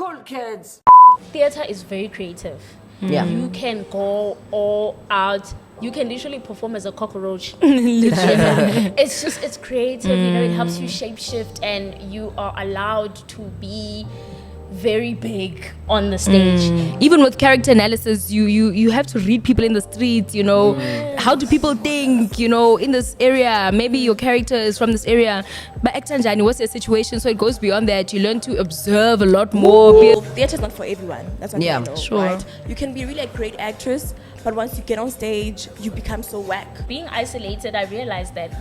KoolKatz. Theater is very creative. Yeah. You can go all out. You can literally perform as a cockroach. It's creative, it helps you shapeshift and you are allowed to be very big on the stage. Even with character analysis, you have to read people in the streets, how do people think, in this area, maybe your character is from this area, but Ektanjani, what's your situation? So it goes beyond that. You learn to observe a lot more. Theater is not for everyone. That's what I know, sure. Right? You can be really a great actress, but once you get on stage, you become so whack. Being isolated, I realized that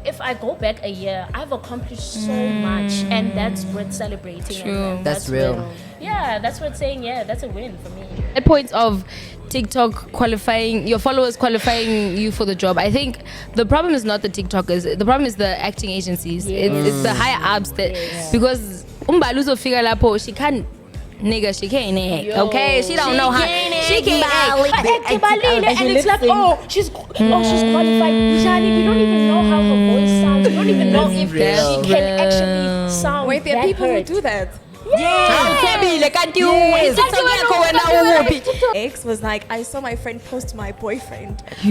if I go back a year, I've accomplished so much, and that's worth celebrating. True. And That's real. That's worth saying, that's a win for me. At point of TikTok qualifying, your followers qualifying you for the job, I think the problem is not the TikTokers. The problem is the acting agencies. It's the higher ups because Umbaluzo figure lapo, she can't. Nigga, she can't act. Okay, she don't know how. She can't act. And it's like, she's qualified. Jani, we don't even know how her voice sounds. We don't even know if she can actually sound. Wait, there are people who do that. Ex was like, I saw my friend post my boyfriend. Just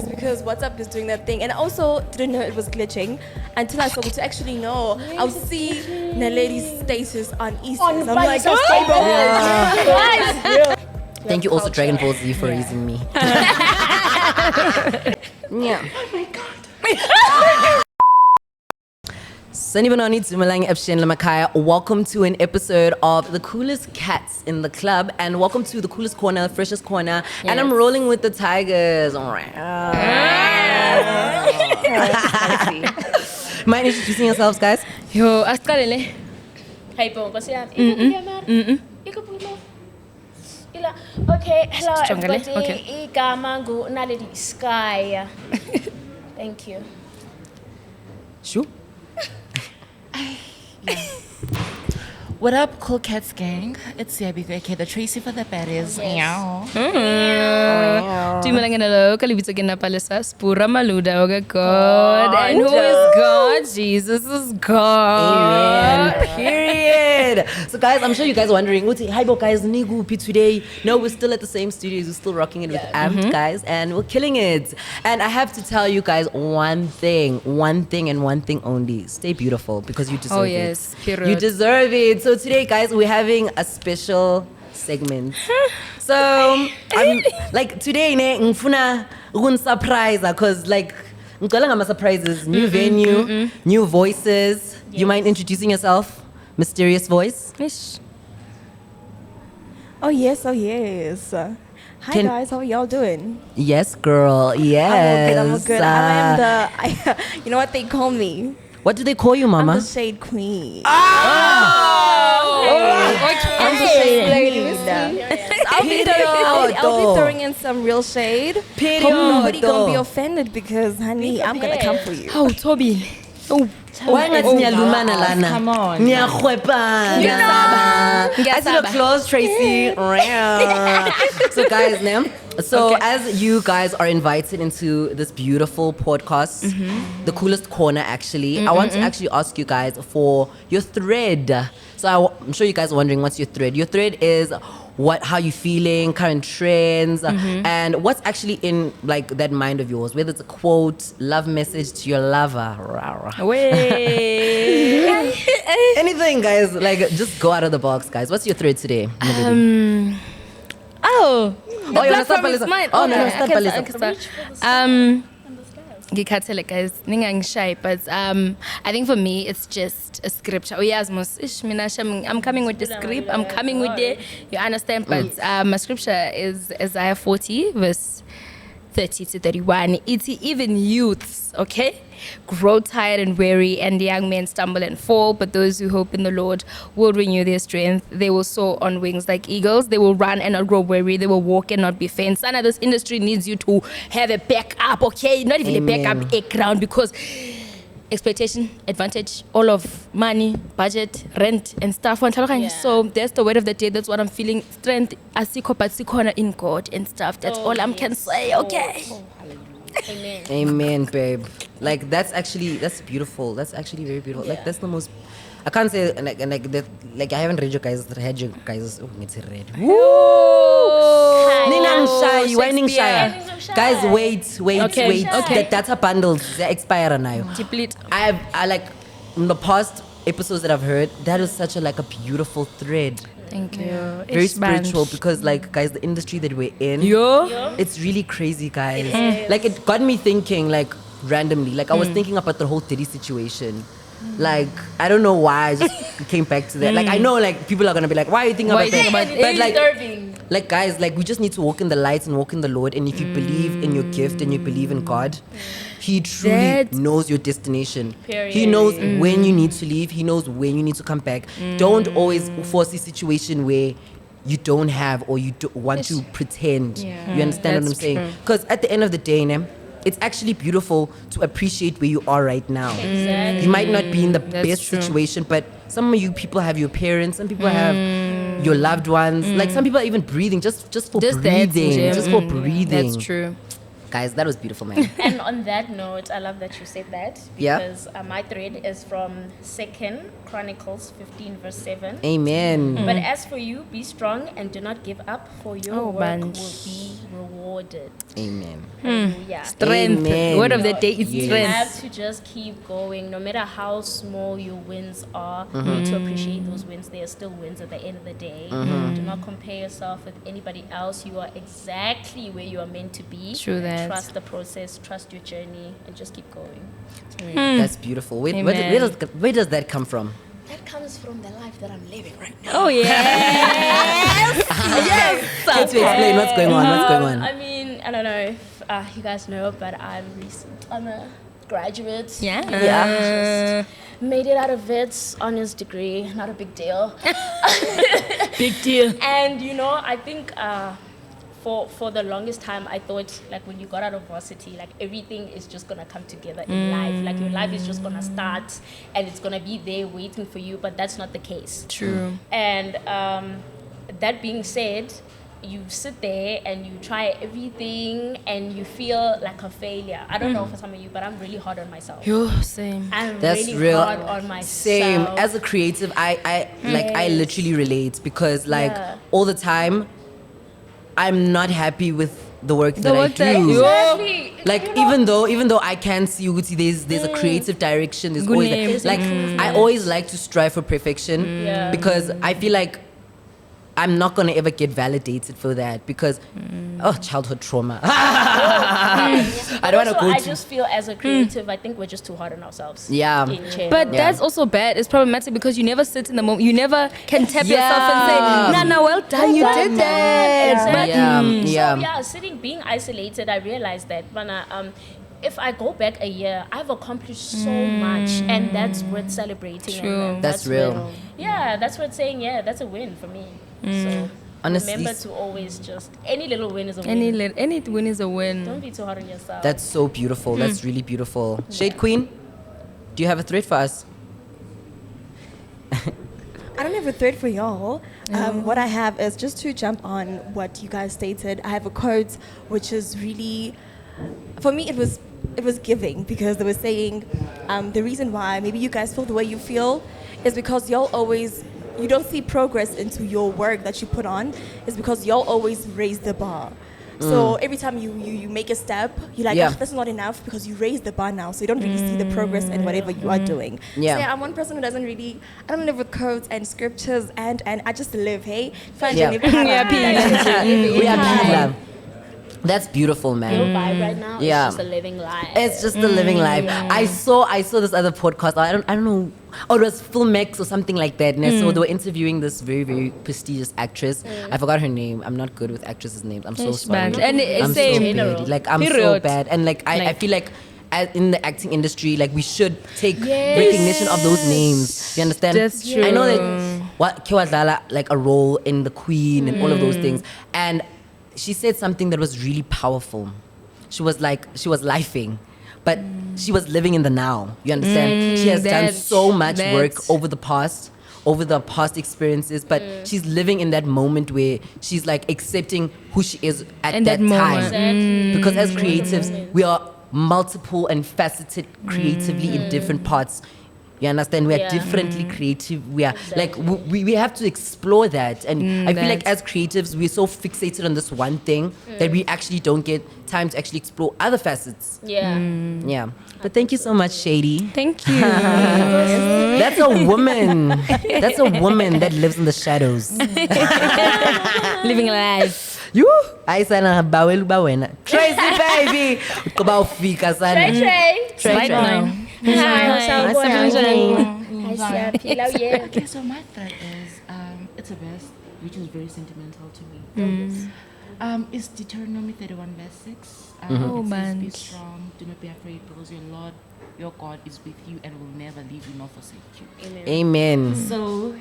because WhatsApp is doing that thing, and I also didn't know it was glitching until I started to actually know. I'll see the lady's status on Easter. I'm like, Thank you also Dragon Ball Z for raising me. Yeah. Oh my God. Welcome to an episode of the coolest cats in the club, and welcome to the coolest corner, freshest corner, and I'm rolling with the tigers. Mind introducing yourselves, guys? Yo, askalele. Okay, hello Strongly? everybody. Okay. Igamangu Naledi Sky. Thank you. Sure. What up, KoolKatz gang? It's Yabigo, aka the Tracy for the baddies. Meow. Tumalangana kalibito palisa spura maluda oga God. And who is God? Jesus is God. Amen. Period. So guys, I'm sure you guys are wondering, hi guys, Nigupi today. No, we're still at the same studios. We're still rocking it with Amped, guys, and we're killing it. And I have to tell you guys one thing and one thing only. Stay beautiful because you deserve it. Period. You deserve it. So today, guys, we're having a special segment. So I'm like today, ngfuna surprise because like surprises, new venue, new voices. You mind introducing yourself? Mysterious voice. Ish. Oh yes. Hi guys, how are y'all doing? Yes, girl. Yes. I'm all good. I am you know what they call me? What do they call you, Mama? I'm the shade queen. I'm the shade lady. I'll be throwing in some real shade. Hope nobody gonna be offended because, honey, I'm gonna come for you. Oh, Toby. Oh. Why not Nyalumana Lana? Come on. Nyahwepa. I see the clothes, Tracy. So guys, as you guys are invited into this beautiful podcast, the coolest corner actually, I want to actually ask you guys for your thread. So I'm sure you guys are wondering, what's your thread? Your thread is how you feeling, current trends, and what's actually in like that mind of yours, whether it's a quote, love message to your lover. Anything, guys, like just go out of the box, guys. What's your thread today? The platform is mine. Ngikhathele guys, ningangishayi, but I think for me it's just a scripture. I'm coming with the script. I'm coming with the, you understand? But my scripture is Isaiah 40 verse 30 to 31. It's even youths, okay, grow tired and weary, and the young men stumble and fall, but those who hope in the Lord will renew their strength. They will soar on wings like eagles. They will run and not grow weary. They will walk and not be faint. Sana, this industry needs you to have a backup, okay? Not even a backup, a ground, because expectation, advantage, all of money, budget, rent, and stuff. So that's the word of the day. That's what I'm feeling. Strength, asiko but sikona in God and stuff. That's all I can say, okay? Amen, babe. Like that's beautiful. That's actually very beautiful. Like that's the most. I can't say like that. Like I haven't read your guys. Had you guys? Oh, it's read. Ninang shy, whining shy. Guys, wait. Okay. The data bundles they expire now. Deplete. I like in the past episodes that I've heard. That is such a like a beautiful thread. Thank you. Very spiritual because like guys, the industry that we're in, it's really crazy, guys. Like it got me thinking like randomly. Like I was thinking about the whole Diddy situation. Like I don't know why I just came back to that. Like I know like people are gonna be like, why are you thinking about that? But like guys, like we just need to walk in the light and walk in the Lord. And if you believe in your gift and you believe in God, He truly knows your destination. Period. He knows when you need to leave. He knows when you need to come back. Don't always force a situation where you don't have or you want to pretend. You understand what I'm saying? Because at the end of the day, it's actually beautiful to appreciate where you are right now. Exactly. You might not be in the best situation, but some of you people have your parents, some people have your loved ones. Like some people are even breathing just for breathing. Just for breathing. That's true. Guys, that was beautiful, man. And on that note, I love that you said that because my thread is from 2nd Chronicles 15 verse 7. Amen. But as for you, be strong and do not give up, for your work will be rewarded. Amen. Hallelujah. Strength. Amen. Word of the day is You strength. have to just keep going. No matter how small your wins are, you need to appreciate those wins. They are still wins at the end of the day. Do not compare yourself with anybody else. You are exactly where you are meant to be. True that. Trust the process, trust your journey, and just keep going. That's beautiful. Where does that come from? That comes from the life that I'm living right now. Oh yes. Can you explain what's going on? I mean, I don't know if you guys know, but I'm a graduate. Yeah. Made it out of it, honors degree, not a big deal. Big deal. And I think for the longest time I thought like when you got out of varsity, like everything is just gonna come together in life. Like your life is just gonna start and it's gonna be there waiting for you, but that's not the case. True. And that being said, you sit there and you try everything and you feel like a failure. I don't know for some of you, but I'm really hard on myself. Same. I'm That's really real. hard on myself. Same. As a creative, I literally relate because like all the time, I'm not happy with the work that I do. Exactly. Like even though I can see Uguti, there's a creative direction. There's always I always like to strive for perfection because I feel like I'm not gonna ever get validated for that because childhood trauma. I don't want to go I to. just feel as a creative, I think we're just too hard on ourselves. Yeah. in general. But that's also bad. It's problematic because you never sit in the moment. You never can tap yourself and say, "Nah, well done, you did that." Exactly. Yeah. So being isolated, I realized that if I go back a year, I've accomplished so much, and that's worth celebrating. True. And That's real. That's worth saying. Yeah, that's a win for me. So Honestly, remember to always just any little win is a win. Any win is a win. Don't be too hard on yourself. That's so beautiful. That's really beautiful. Shade Queen, do you have a thread for us? I don't have a thread for y'all. What I have is just to jump on what you guys stated. I have a quote which is really, for me, it was giving because they were saying the reason why maybe you guys feel the way you feel is because you don't see progress into your work that you put on is because y'all always raise the bar. So every time you make a step, you're like, that's not enough because you raised the bar now. So you don't really see the progress in whatever you are doing. Yeah. So I'm one person who I don't live with quotes and scriptures and I just live, hey? We are people. That's beautiful, man. Your vibe right now is just a living life. It's just a living life. I saw this other podcast. I don't know. Oh, it was Filmex or something like that. So they were interviewing this very, very prestigious actress. I forgot her name. I'm not good with actresses' names. I'm so sorry. And I'm same. so bad. Like I'm so bad. And like I feel like in the acting industry, like we should take recognition of those names. You understand? That's true. I know that Kewadlala like a role in The Queen and all of those things. And she said something that was really powerful. She was lifing, but she was living in the now. You understand? She has done so much work over the past over the past experiences, but she's living in that moment where she's like accepting who she is at In that that time. moment. Because as creatives, we are multiple and faceted creatively in different parts. You understand? We are differently creative. We are like we have to explore that, and I feel like as creatives, we're so fixated on this one thing that we actually don't get time to actually explore other facets. Yeah. Yeah. But thank you so much, Shady. Thank you. That's a woman. That's a woman that lives in the shadows. Living life. You? I sana bawel bawena. Tracy baby. Kuba ufika sana. Trey. Right now. Okay, so my thread is it's a verse which is very sentimental to me. It's Deuteronomy 31 verse 6. Oh, It says, man. be strong, do not be afraid, because your Lord, your God is with you and will never leave you nor forsake you. Amen. So,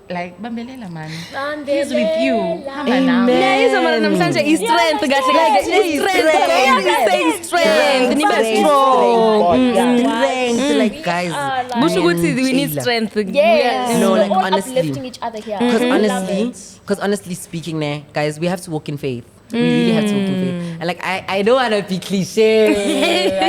like, Bambelela man, Bambelela. he's with you. Come on now. Yeah, izomara namhlanje i-strength kahle kahle. I-strength. God is saying strength. Nibe strong. Strength. Like, guys. Kusho ukuthi we need Shayla. strength. Yes. No, We're like, all honestly. uplifting each other here. Because honestly speaking, guys, we have to walk in faith. We really have to walk in faith. And like, I don't want to be cliche. I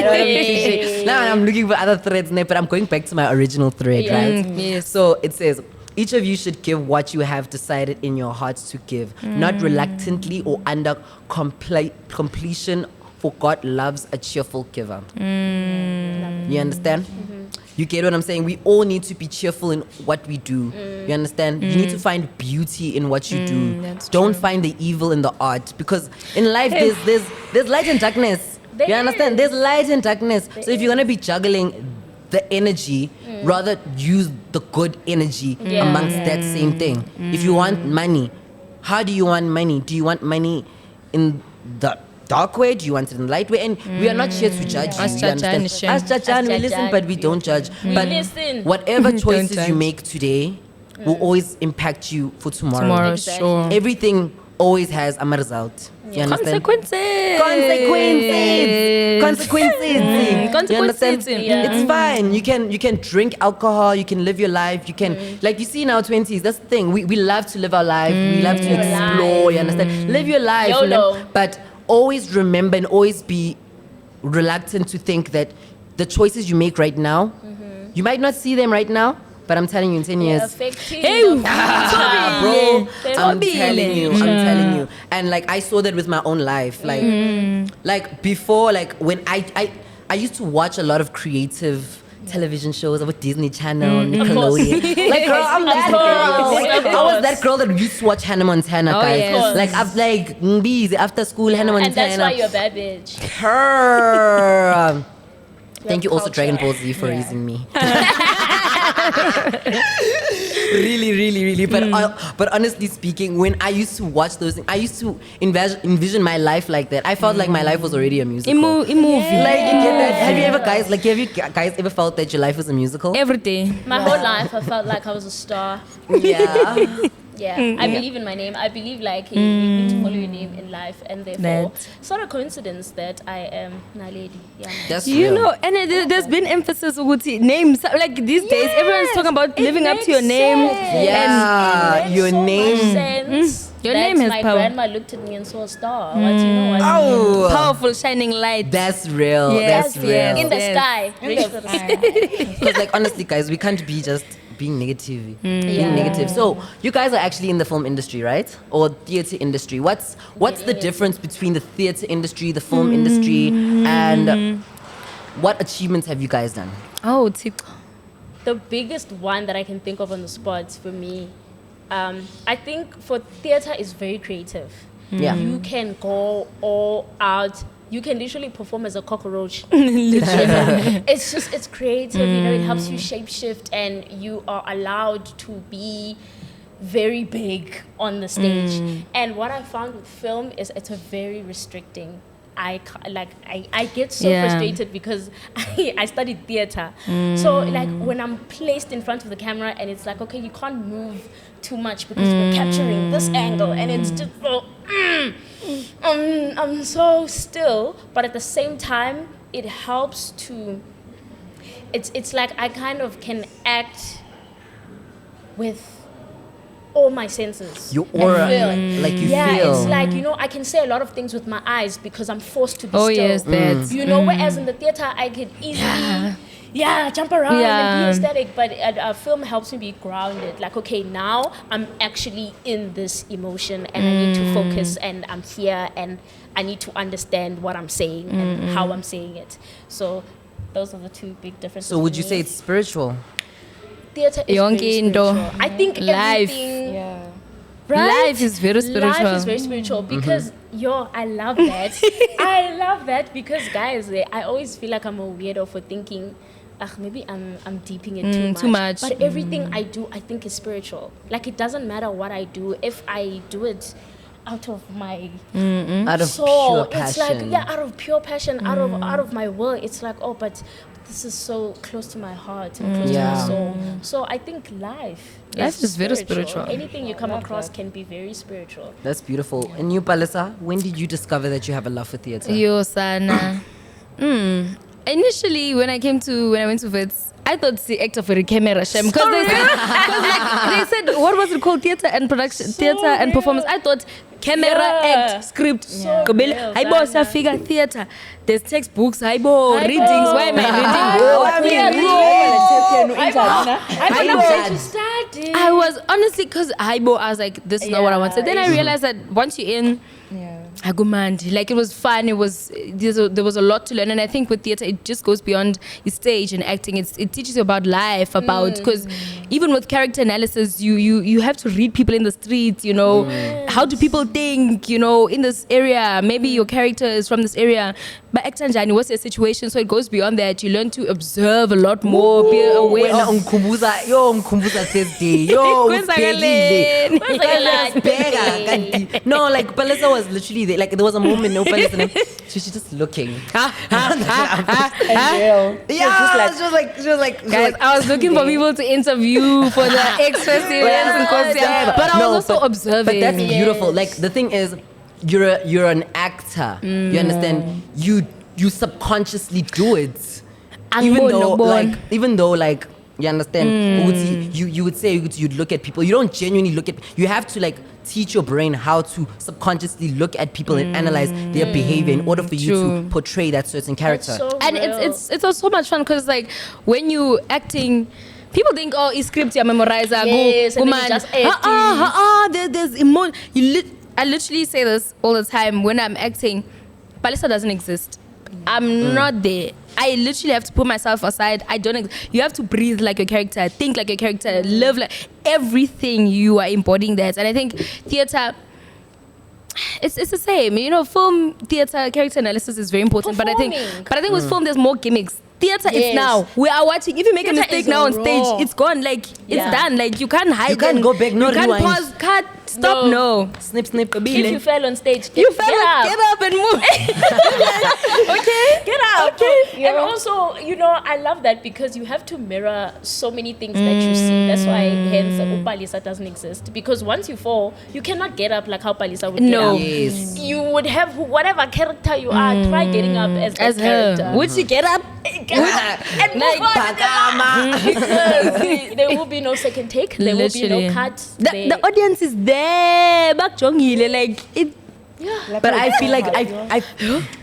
don't want to be cliche. Now I'm looking for other threads, but I'm going back to my original thread, right? Yes. So it says, each of you should give what you have decided in your hearts to give, not reluctantly or under completion, for God loves a cheerful giver. You understand? You get what I'm saying? We all need to be cheerful in what we do. You understand? You need to find beauty in what you do. That's Don't find the evil in the art, because in life there's light and darkness. You understand? There's light and darkness. So if you're gonna be juggling the energy, rather use the good energy amongst that same thing. If you want money, how do you want money? Do you want money in the dark way? Do you want it in the light way? And we are not here to judge you. Us You understand? judge, Us judge, we listen, but we don't judge. But listen. whatever choices you judge. make today will always impact you for tomorrow. Tomorrow, Exactly. sure. Everything always has a result. You understand? Consequences. Consequences. You understand? Yeah. It's fine. You can drink alcohol. You can live your life. You can like you see in our 20s. That's the thing. We love to live our life. We love to Live explore. life. You understand? Live your life. YOLO. But always remember and always be reluctant to think that the choices you make right now, you might not see them right now. But I'm telling you, in 10 years, Affecting Hey, the bro, I'm Totally. telling you. And like I saw that with my own life. Like before, like when I used to watch a lot of creative television shows about Disney Channel, Nickelodeon. Like girl, I'm that girl. I was that girl that used to watch Hannah Montana, guys. yes. Like I've like busy after school, Hannah Montana. And that's why you're a bad bitch. Her. Thank you also culture. Dragon Ball Z for raising me. really. But honestly speaking, when I used to watch those things, I used to envision my life like that. I felt like my life was already a musical. Movie. Like you get that? Have you guys ever felt that your life was a musical? Every day. My whole life, I felt like I was a star. Yeah. Yeah, I believe in my name. I believe like you need to follow your name in life, and therefore, That. it's not a coincidence that I am Naledi. Yeah, That's You real. know, and there's been emphasis on names. Like these days, everyone's talking about living up to your name. Yeah, your name. Sense Your that name has my power. grandma looked at me and saw a star. What you know? What Oh, Powerful, shining light. that's real. Yes, That's real. yes. in the Yes. sky. Reach for the sky. Because like honestly, guys, we can't be just being negative. Being Yeah. negative. So you guys are actually in the film industry, right? Or theater industry. What's the difference between the theater industry, the film industry, and what achievements have you guys done? Oh, Tiko. The biggest one that I can think of on the spot for me, I think for theater is very creative. Yeah. You can go all out. You can literally perform as a cockroach. It's creative, you know, it helps you shapeshift and you are allowed to be very big on the stage. And what I found with film is it's a very restricting. I get so Yeah. frustrated because I studied theater. So like when I'm placed in front of the camera and it's like, okay, you can't move too much because we're capturing this angle and it's just so I'm so still, but at the same time it helps to it's like I kind of can act with all my senses. Your aura, feel. like you Yeah, feel. it's like, I can say a lot of things with my eyes because I'm forced to be Oh still. yes, that. Whereas in the theater I could easily jump around and be aesthetic, but a film helps me be grounded. Like, okay, now I'm actually in this emotion and I need to focus and I'm here and I need to understand what I'm saying and how I'm saying it. So those are the two big differences. So would for you me. say it's spiritual? Theater is Yonke very into spiritual. I think life. everything... Yeah. Right? Life is very spiritual. Life is very spiritual because, I love that. I love that because, guys, I always feel like I'm a weirdo for thinking, maybe I'm deeping it too much. But everything I do, I think is spiritual. Like, it doesn't matter what I do. If I do it out of my Out of soul, pure it's like, passion. out of pure passion, out of my will. It's like, but this is so close to my heart and close to Yeah. my soul. So I think life is very spiritual. Anything you come across can be very spiritual. That's beautiful. And you, Palisa, when did you discover that you have a love for theater? Yo, Sana. Initially, when I went to Wits, I thought the actor for the camera shame because they said what was it called, theater and production, theater and performance. I thought camera, act, script. I boss a figure theater. There's textbooks. I readings. Why am I reading? I was honestly because I was like, this is not what I wanted. Then I realized that once you're in, Agumandi, like it was fun. There was a lot to learn, and I think with theater it just goes beyond your stage and acting. It teaches you about life, about because even with character analysis, you have to read people in the streets. How do people think? In this area, maybe your character is from this area. But actor Njani, what's their situation? So it goes beyond that. You learn to observe a lot more, be aware of. Mkhumbuza Thursday. Ubhekile. Ubheka. No, like Palisa was literally there. Like there was a moment, no Palisa. She was just looking. She was like, Guys, I was looking for people to interview for the X Festivals and concerts, but I was also observing. But that's beautiful. Like the thing is, you're an actor. You understand? You subconsciously do it, even though you understand. You would say you'd look at people. You don't genuinely look at. You have to like teach your brain how to subconsciously look at people and analyze their behavior in order for you to portray that certain character. And it's also so much fun because like when you acting. People think, it's script, you memorize. Yes, and then you just edit. There's emotion. I literally say this all the time when I'm acting. Palisa doesn't exist. I'm not there. I literally have to put myself aside. You have to breathe like a character, think like a character, live like everything. You are embodying that, and I think theater. It's the same. Film, theater, character analysis is very important. But I think with film, there's more gimmicks. Theater is now. We are watching. If you make a mistake now on stage, it's gone. Like it's done. Like you can't hide. You can't go back. No you can't rewind. pause. Cut. Stop. No. Snip. If you fell on stage, Get up and move. Okay. Get up. Okay. And also, I love that because you have to mirror so many things that you see. That's why, hence, Palisa doesn't exist. Because once you fall, you cannot get up like how Palisa would get up. Yes. You would have whatever character you are, try getting up as that character. her. Would she get up? And move on. Because there will be no second take. There will be no cut. The audience is there. Back like it. But I feel like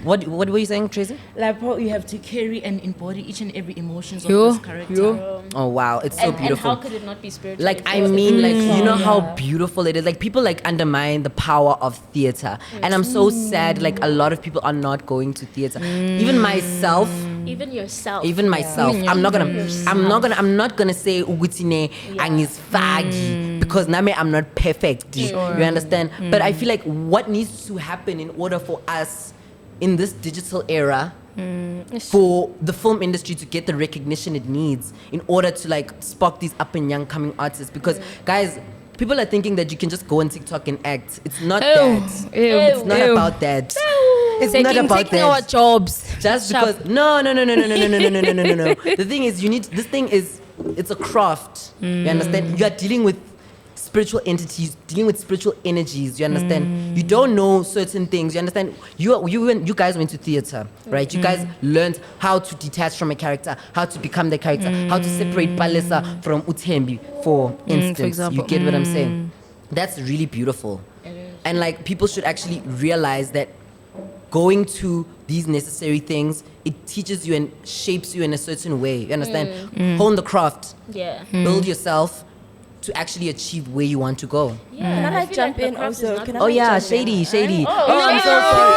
what were you saying, Tracy? Like how you have to carry and embody each and every emotions of this character. Oh wow, it's so beautiful. And how could it not be spiritual? Like I mean, like you know how beautiful it is. Like people like undermine the power of theater, and I'm so sad. Like a lot of people are not going to theater. Even myself. Even yourself. I'm not gonna say ugutine angizfagi because name I'm not perfect. You understand? But I feel like what needs to happen in order for us in this digital era for the film industry to get the recognition it needs in order to like spark these up and young coming artists, because guys, people are thinking that you can just go on TikTok and act. It's not that. It's not about that. It's not about taking that. our jobs. Just because no. The thing is, it's a craft. You understand? You are dealing with spiritual entities, dealing with spiritual energies. You understand? You don't know certain things. You understand? You guys went to theater, right? You guys learned how to detach from a character, how to become the character, how to separate Palesa from Utembi, for instance. example. You get what I'm saying? That's really beautiful. And like people should actually realize that going to these necessary things, it teaches you and shapes you in a certain way. You understand? Hone the craft, Yeah. build yourself to actually achieve where you want to go. Can I feel jump like the in craft is also? not Can I Oh yeah, jump in? shady. Oh, I'm so sorry.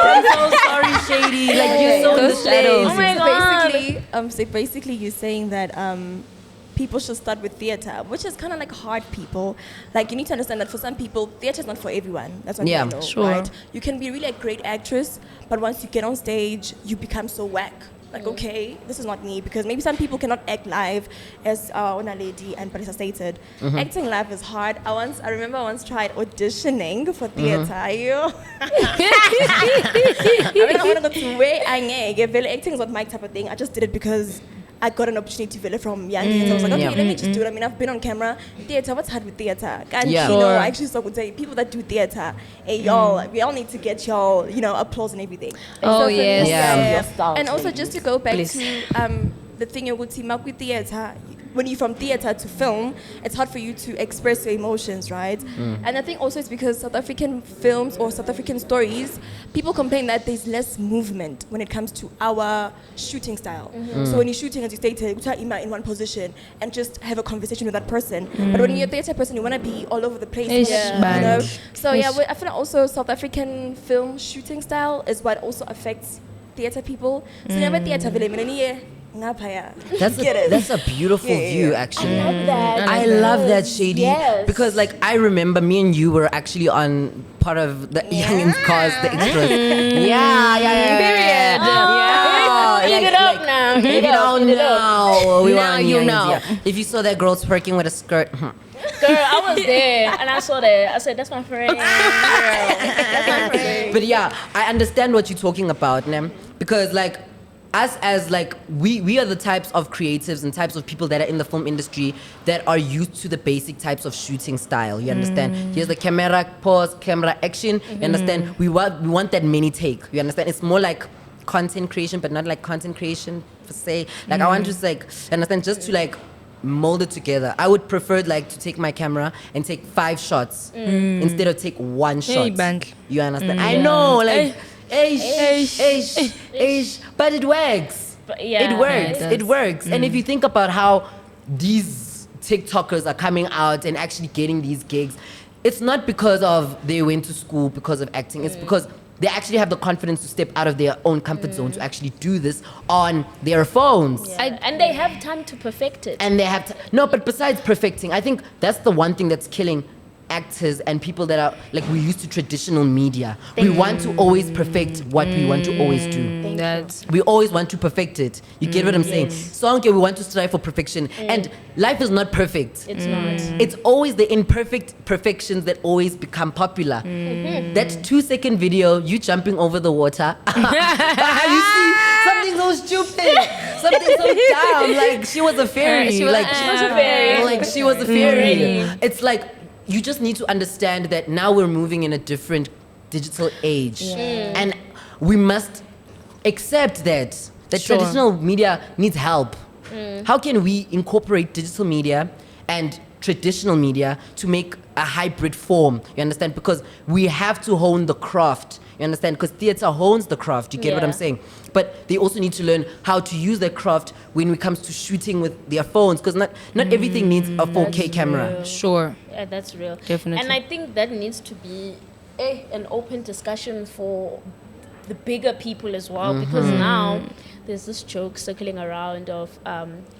Guys, I'm so sorry, Shady. Like you're so in the Those shadows. shadows. Oh my So God. basically, you're saying that people should start with theater, which is kind of like hard. People, like you need to understand that for some people, theater is not for everyone. That's what Yeah, I know, sure. right? You can be really a great actress, but once you get on stage, you become so whack. Like, okay, this is not me, because maybe some people cannot act live, as Ona Lady and Parisa stated. Acting live is hard. I remember I once tried auditioning for theater. I mean, I want to go to where acting is not my type of thing. I just did it because I got an opportunity to from young age. I was like, okay, let me just do it. I mean, I've been on camera. Theater, what's hard with theater? And Yeah. you know, Sure. I actually saw people that do theater. Hey, y'all, we all need to get y'all, applause and everything. Oh, for me, yes. Yeah. And also just to go back Please. to the thing you would team up with theater. When you're from theater to film, it's hard for you to express your emotions, right? And I think also it's because South African films or South African stories, people complain that there's less movement when it comes to our shooting style. So when you're shooting, as you stated, in one position and just have a conversation with that person. But when you're a theater person, you want to be all over the place. Ish, You bang. know? So yeah, I feel like also South African film shooting style is what also affects theater people. So never theater That's a beautiful view, actually. I love that. I love that, Shady. Yes. Because like I remember me and you were actually on part of the Youngins cause, the extras. Yeah. Period. Eat it up now. If you don't know, we were Now on you Youngins, know. yeah. If you saw that girl twerking with a skirt, Girl, I was there and I saw that. I said, that's my friend. Girl. That's my friend. But yeah, I understand what you're talking about, Nem. Because like us as like we are the types of creatives and types of people that are in the film industry that are used to the basic types of shooting style. You understand? Here's the camera, pause, camera, action. You understand? We want that mini take. You understand? It's more like content creation, but not like content creation per se. Like I want to like understand just to like mold it together. I would prefer like to take my camera and take 5 shots instead of take 1 shot. Bandle. You understand? I know, like, but it works. But yeah, It works. it It does. works. And if you think about how these TikTokers are coming out and actually getting these gigs, it's not because of they went to school because of acting. It's because they actually have the confidence to step out of their own comfort zone to actually do this on their phones. And they have time to perfect it. And they have to, no, but besides perfecting, I think that's the one thing that's killing actors and people that are like we're used to traditional media. We want to always perfect what we want to always do. That's We always want to perfect it. You get what I'm saying? So okay, we want to strive for perfection. And life is not perfect. It's not. It's always the imperfect perfections that always become popular. That 2-second video, you jumping over the water. You see, something so stupid, something so dumb. Like she was a fairy. She was- like she was a fairy. Like she was a fairy. It's like you just need to understand that now we're moving in a different digital age, and we must accept that Sure. traditional media needs help. How can we incorporate digital media and traditional media to make a hybrid form? You understand? Because we have to hone the craft. You understand? Because theater hones the craft. You get what I'm Yeah. saying? But they also need to learn how to use their craft when it comes to shooting with their phones. Because not everything needs a 4K camera. sure. Yeah, that's real. Definitely. And I think that needs to be an open discussion for the bigger people as well, because now there's this joke circling around of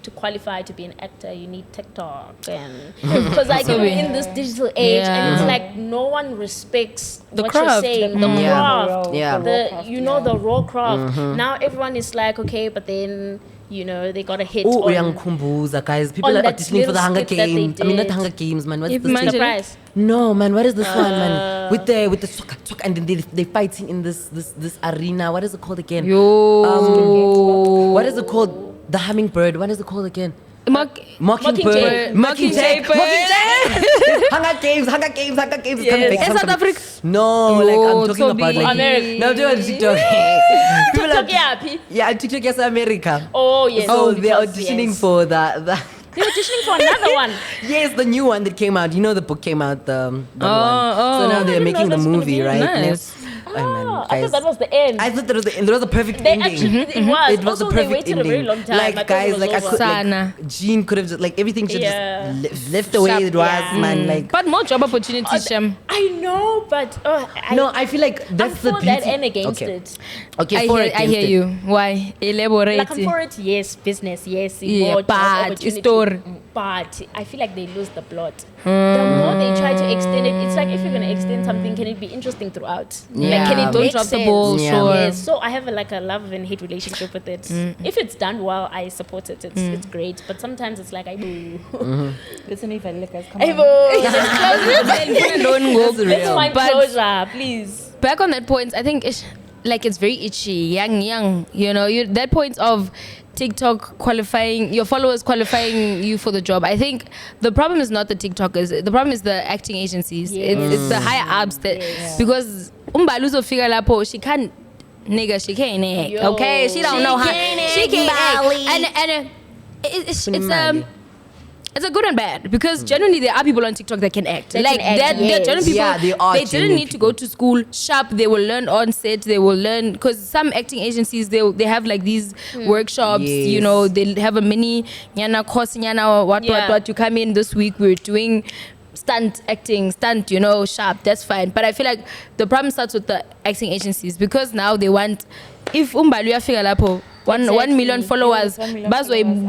to qualify to be an actor you need TikTok, and because like we're in this digital age and it's like no one respects The what craft. you're saying, the Yeah. craft, Yeah. the raw craft. Now everyone is like, okay, but then they got a hit Oh, on uyangikhumbuza, guys. People on are that auditioning for the little Hunger skit that they Games. I mean, not did. Hunger Games, man. What's If this man- thing? surprise. No, man. What is this one, man? With the swaka, swaka, and then they fighting in this arena. What is it called again? Yo. What is it called? The hummingbird. What is it called again? Mockingbird. Mockingjay. Hunger Games. Yes. Yes. In South Africa? No, like I'm talking so about big. like America. No, I'm talking about TikTok. People TikTok, are- Yeah, TikTok is America. Oh, yes. So they're because, auditioning yes. for the They're auditioning for another one. yes, the new one that came out. You know, the book came out. The one. So now they're didn't making know the that's gonna movie, be right? nice. Oh, man, I guys. thought that was the end. I thought that was the end. It was a perfect They ending. actually, it was. It was Also, a they perfect waited ending. a very long time. I Like thought it guys, was like I over. could, Sana. like Jean could have just like everything should Yeah. just left the way it was, Yeah. man. Like But more job opportunities, Shem. I know, but no, I feel like I'm that's the for beauty. that and against okay. it. Okay, I for hear, it, I hear against it. you. Why? Elaborate. Like I'm for it, yes, business, yes, Yeah, more job but opportunity. story. But I feel like they lose the plot. The more they try to extend it, it's like if you're gonna extend something, can it be interesting throughout? Yeah. Like, can it Don't make drop the sense? ball, Yeah. sure. Yes. So I have like a love and hate relationship with it. If it's done well, I support it. It's great. But sometimes it's like I boo. Listen, if I look at come I on. boo. Don't go. Let's find But- closure, please. Back on that point, I think it's like it's very itchy, young. You know, that point of TikTok qualifying your followers, qualifying you for the job. I think the problem is not the TikTokers. The problem is the acting agencies. It's the higher ups that because Umbaluzo figure lapo she can't. Nigga, she can't act. Yo. Okay, she don't She know how. can't She act, can't Bali. act, and it's Mali. it's a good and bad because generally there are people on TikTok that can act. That Like can act, there are yes. general people. Yeah, they are didn't genuine need to go people. to school. Sharp, they will learn on set. They will learn because some acting agencies they have like these workshops. You Yes. know, they have a mini nyana course nyana what Yeah. you come in this week. We're doing stunt acting, you know, sharp. That's fine. But I feel like the problem starts with the acting agencies because now they want if Umbaluya figure lapo. 1 million followers, Yes, 1 million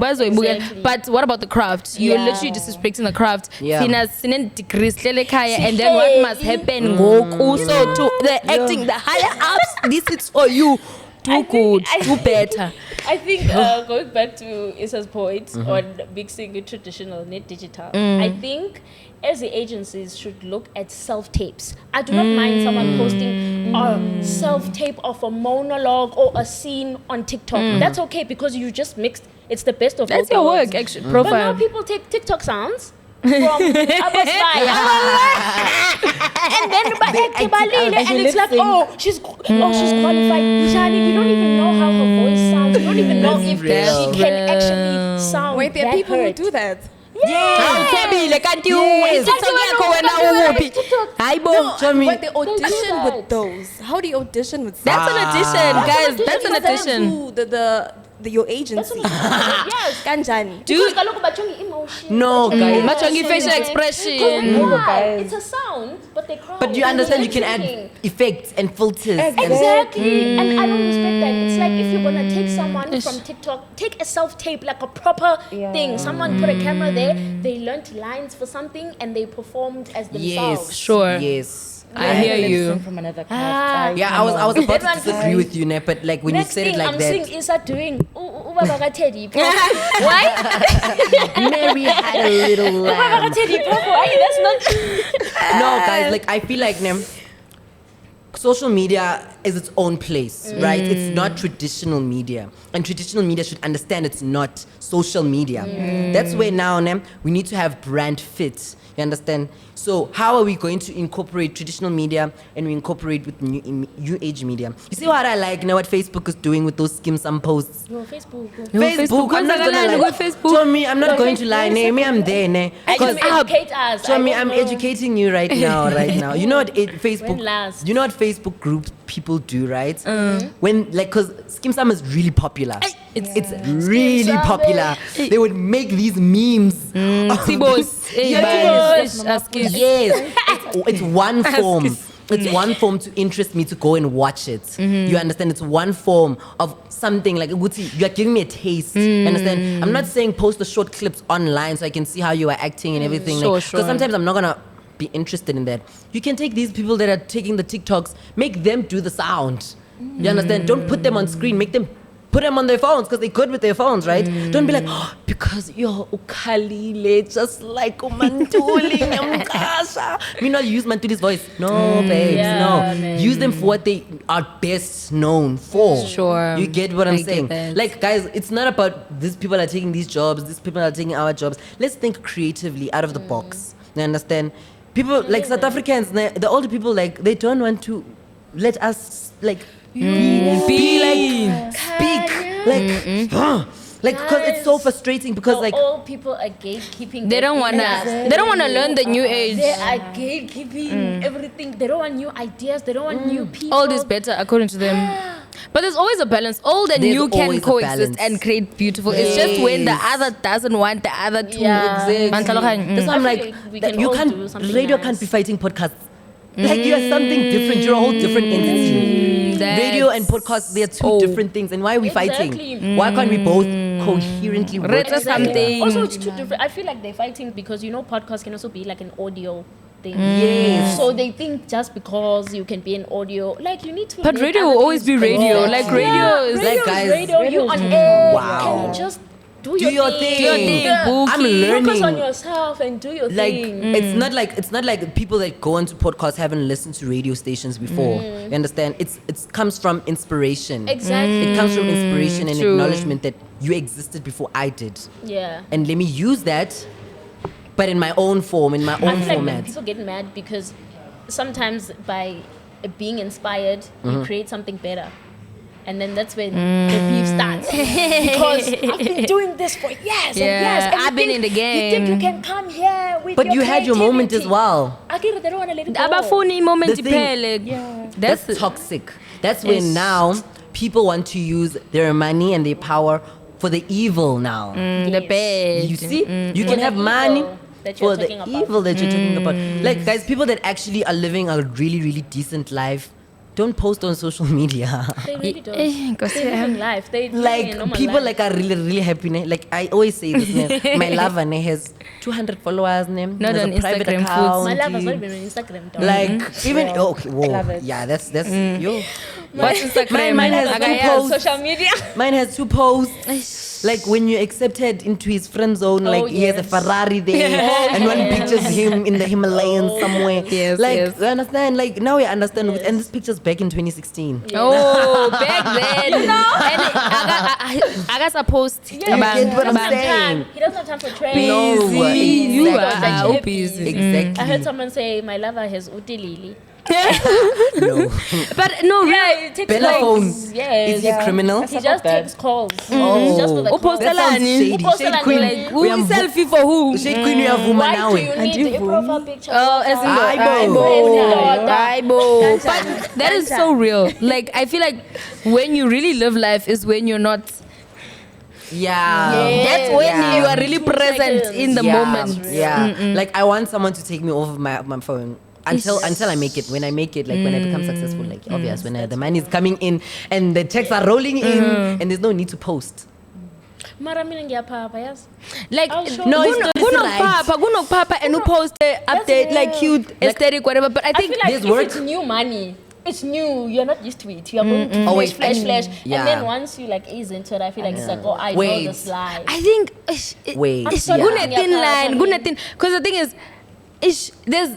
bazoyibuka. Exactly. But what about the craft? You're Yeah. literally disrespecting the craft. Yeah. Sine degrees hlele ekhaya, and then what must happen ngoku? So to the acting, the higher ups, this is for you. Too good, too better. I think going back to Issa's point on mixing it traditional and digital, I think as the agencies should look at self-tapes. I do not mind someone posting a self-tape of a monologue or a scene on TikTok. That's okay because you just mixed. It's the best of That's both your worlds. work, actually. But now Profile. people take TikTok sounds from Abba's Fire. And then and it's like, she's qualified. Njani, you don't even know how her voice sounds. You don't even know if real. she can actually sound Wait, there are that people who hurt. do that. Awuthebile kanti Yes. TikTok yakho wena ukuphi? Hayibo. Show me. But they audition that. with those. How do you audition with That's an audition, guys. That's an audition. To your agency. Yes. Kanjani. Because kaloku bajonga emotion. No, guys. Bajonga facial expression. Yeah, it's a sound, but they cry. But you understand you can add Thinking. effects and filters. Exactly. And I don't respect that. It's like if you're gonna take someone from TikTok, take a self-tape, like a proper thing. Someone put a camera there, they learned lines for something and they performed as themselves. Yes. Sure. Yes. I hear you. From another craft. Yeah, I was about to Everyone- disagree with you, ne, but like when Next you said thing it like I'm that, seeing Issa doing Ubaba ka Teddy. Why? Mary had a little Ubaba ka lamb. Teddy proper. That's not. No, guys, like I feel like social media is its own place, right? It's not traditional media, and traditional media should understand it's not social media. That's where now we need to have brand fit. You understand? So how are we going to incorporate traditional media and we incorporate with new age media? You see what I like now? What Facebook is doing with those skim posts. Yo, Facebook. Facebook, I'm not gonna lie. Facebook. Show me, I'm not going to lie. Me, I'm there, ne. Because Because educate us. show I me, don't I'm know. educating you right now. You know what Facebook? When last? You know what Facebook groups people do, right? When because Skim Sam is really popular. It's really Skim popular. They would make these memes. Sibos. Yes, it's one form. It's one form to interest me to go and watch it. You understand? It's one form of something like you are giving me a taste. You understand? I'm not saying post the short clips online so I can see how you are acting and everything. Sure, Because sure. sometimes I'm not gonna be interested in that. You can take these people that are taking the TikToks, make them do the sound. You understand? Don't put them on screen. Make them put them on their phones because they're good with their phones, right? Don't be like, oh, because you're ukhalile, just like umantuli nyamkasha. Meanwhile, you use Mantuli's voice. No, babes, no. man. Use them for what they are best known for. Sure. You get what I'm I get saying? that. Like, guys, it's not about these people are taking these jobs, these people are taking our jobs. Let's think creatively, out of the box. You understand? People, like South Africans, the older people, like, they don't want to let us, like, be like, speak, like, because it's so frustrating. Because So like, all people are gatekeeping. They don't wanna learn the new age. They are gatekeeping everything. They don't want new ideas. They don't want new people. Old is better according to them. But there's always a balance. Old and There's new can always a coexist balance. and create beautiful. It's just when the other doesn't want the other to. Yeah. exactly. That's why I'm I like, feel like we that can you all can't, do something radio nice. can't be fighting podcasts. Like, you are something different. You're a whole different entity. Radio and podcasts, they're two different things. And why are we fighting? Exactly. Why can't we both coherently work Read together? something. Also, it's two different. I feel like they're fighting because podcasts can also be like an audio thing. Yes. So they think just because you can be an audio, like you need to. But let radio other will always things be radio. grow. Like radio is Like, guys, radio. You on air. Wow. Can you just do Do your thing? thing. Do your thing, Yeah. Bookie. I'm learning. Focus on yourself and do your Like, thing. it's not like people that go onto podcasts haven't listened to radio stations before. You understand? It comes from inspiration. Exactly. It comes from inspiration and True. acknowledgement that you existed before I did. Yeah. And let me use that, but in my own form, in my I own feel like when format. people get mad because sometimes by being inspired, you create something better. And then that's when the beef starts. Because I've been doing this for years and years. And you I've been think- in the You think you game. can come here with But your you had your moment as creativity. well. I get it, they don't want to let it go. Abafuni moment The thing- iphele. That's toxic. That's when now people want to use their money and their power for the evil now. the bad. You see, you For can the have money evil that you're for the talking about. evil that you're talking about. Like, guys, people that actually are living a really, really decent life don't post on social media. They really don't. Nkosi They're yami. living life. They're living a Like, normal people life. like are really, really happy. Ne? Like, I always say this, ne? My lover ne, has 200 followers. Ne? Not has on a private Instagram, account. My lover's not even on Instagram. dog. Like, even, okay, whoa. Love it. Yeah, that's yo. What's Instagram? Mine has Like, two I have posts. Social media. Mine has 2 posts. Like, when you're accepted into his friend zone, like, he has a Ferrari there, and one picture's him in the Himalayas somewhere. Yes, like, yes. you understand? Like, now we understand. And this picture's back in 2016. Oh, back then. And I got a post. You get what I'm saying? He doesn't have time for trade. No, Busy. You exactly. are Exactly. busy. Exactly. I heard someone say my lover has utilili. No. But no, Yeah, he takes Bella calls. phone. Yes. Is he a criminal? He just takes calls. Oh. It's just for the Who calls. posted That sounds Selani. shady. Who posted Shade Selani? queen. Like, who We are selfie for who? Shade queen, you have woman Why now. do you need a profile picture? Oh, as in Aibo. But that is so real. Like, I feel like when you really live life is when you're not. Yeah. That's when Yeah. you are really present seconds. in the Yeah. moment. Yeah. Like, I want someone to take me off of my phone. Until I make it. When I make it, like when I become successful, like obvious, when the money is coming in and the checks are rolling in and there's no need to post. Mara mina ngiyaphapha yazi. Like, I'll show No, you. it's not right. kunokupapa and who post the update, like cute, aesthetic, whatever. But I I think feel like There's if work. it's new money, it's new. You're not used to it. You're going to Oh, flash, wait, flash, flash. yeah. And then once you like ease into it, I feel like it's like, oh, I know Wait. this life. I think Wait, ish, yeah. thin line, because the thing is, there's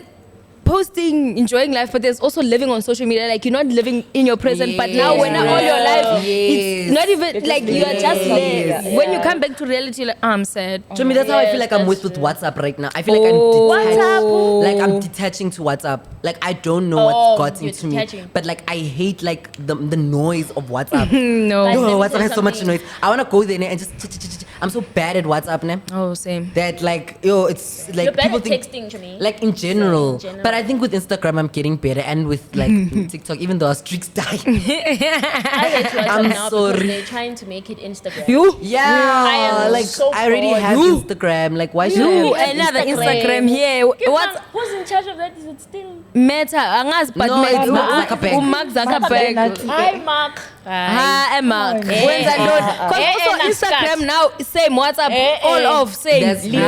posting, enjoying life, but there's also living on social media. Like, you're not living in your present, but now when all your life, it's not even like you are just there. Yes. When you come back to reality, like, I'm sad. To me, that's how I feel like I'm with that's WhatsApp right now. I feel like I'm detached. Like, I'm detaching to WhatsApp. Like, I don't know what's gotten you're to me. detaching. But like, I hate like the noise of WhatsApp. No. Like, No, let me WhatsApp tell has so much something. noise. I wanna go there and just. I'm so bad at WhatsApp now. Oh, same. That like, yo, it's like You're bad people at think texting to me. like in general. In general. But I think with Instagram I'm getting better, and with like TikTok, even though our streaks die. I hate WhatsApp I'm now sorry. because they're trying to make it Instagram. You? Yeah, I am like so I already bored. have You? Instagram. Like, why should You, I have another Instagram here. What's Who's in charge of that? Is it still? Meta? Angas, but No, it's Mark Zuckerberg. Mark Zuckerberg. Hi, Mark. Emma. Wenza ntoni? Because also Instagram now same WhatsApp all off same. That's real.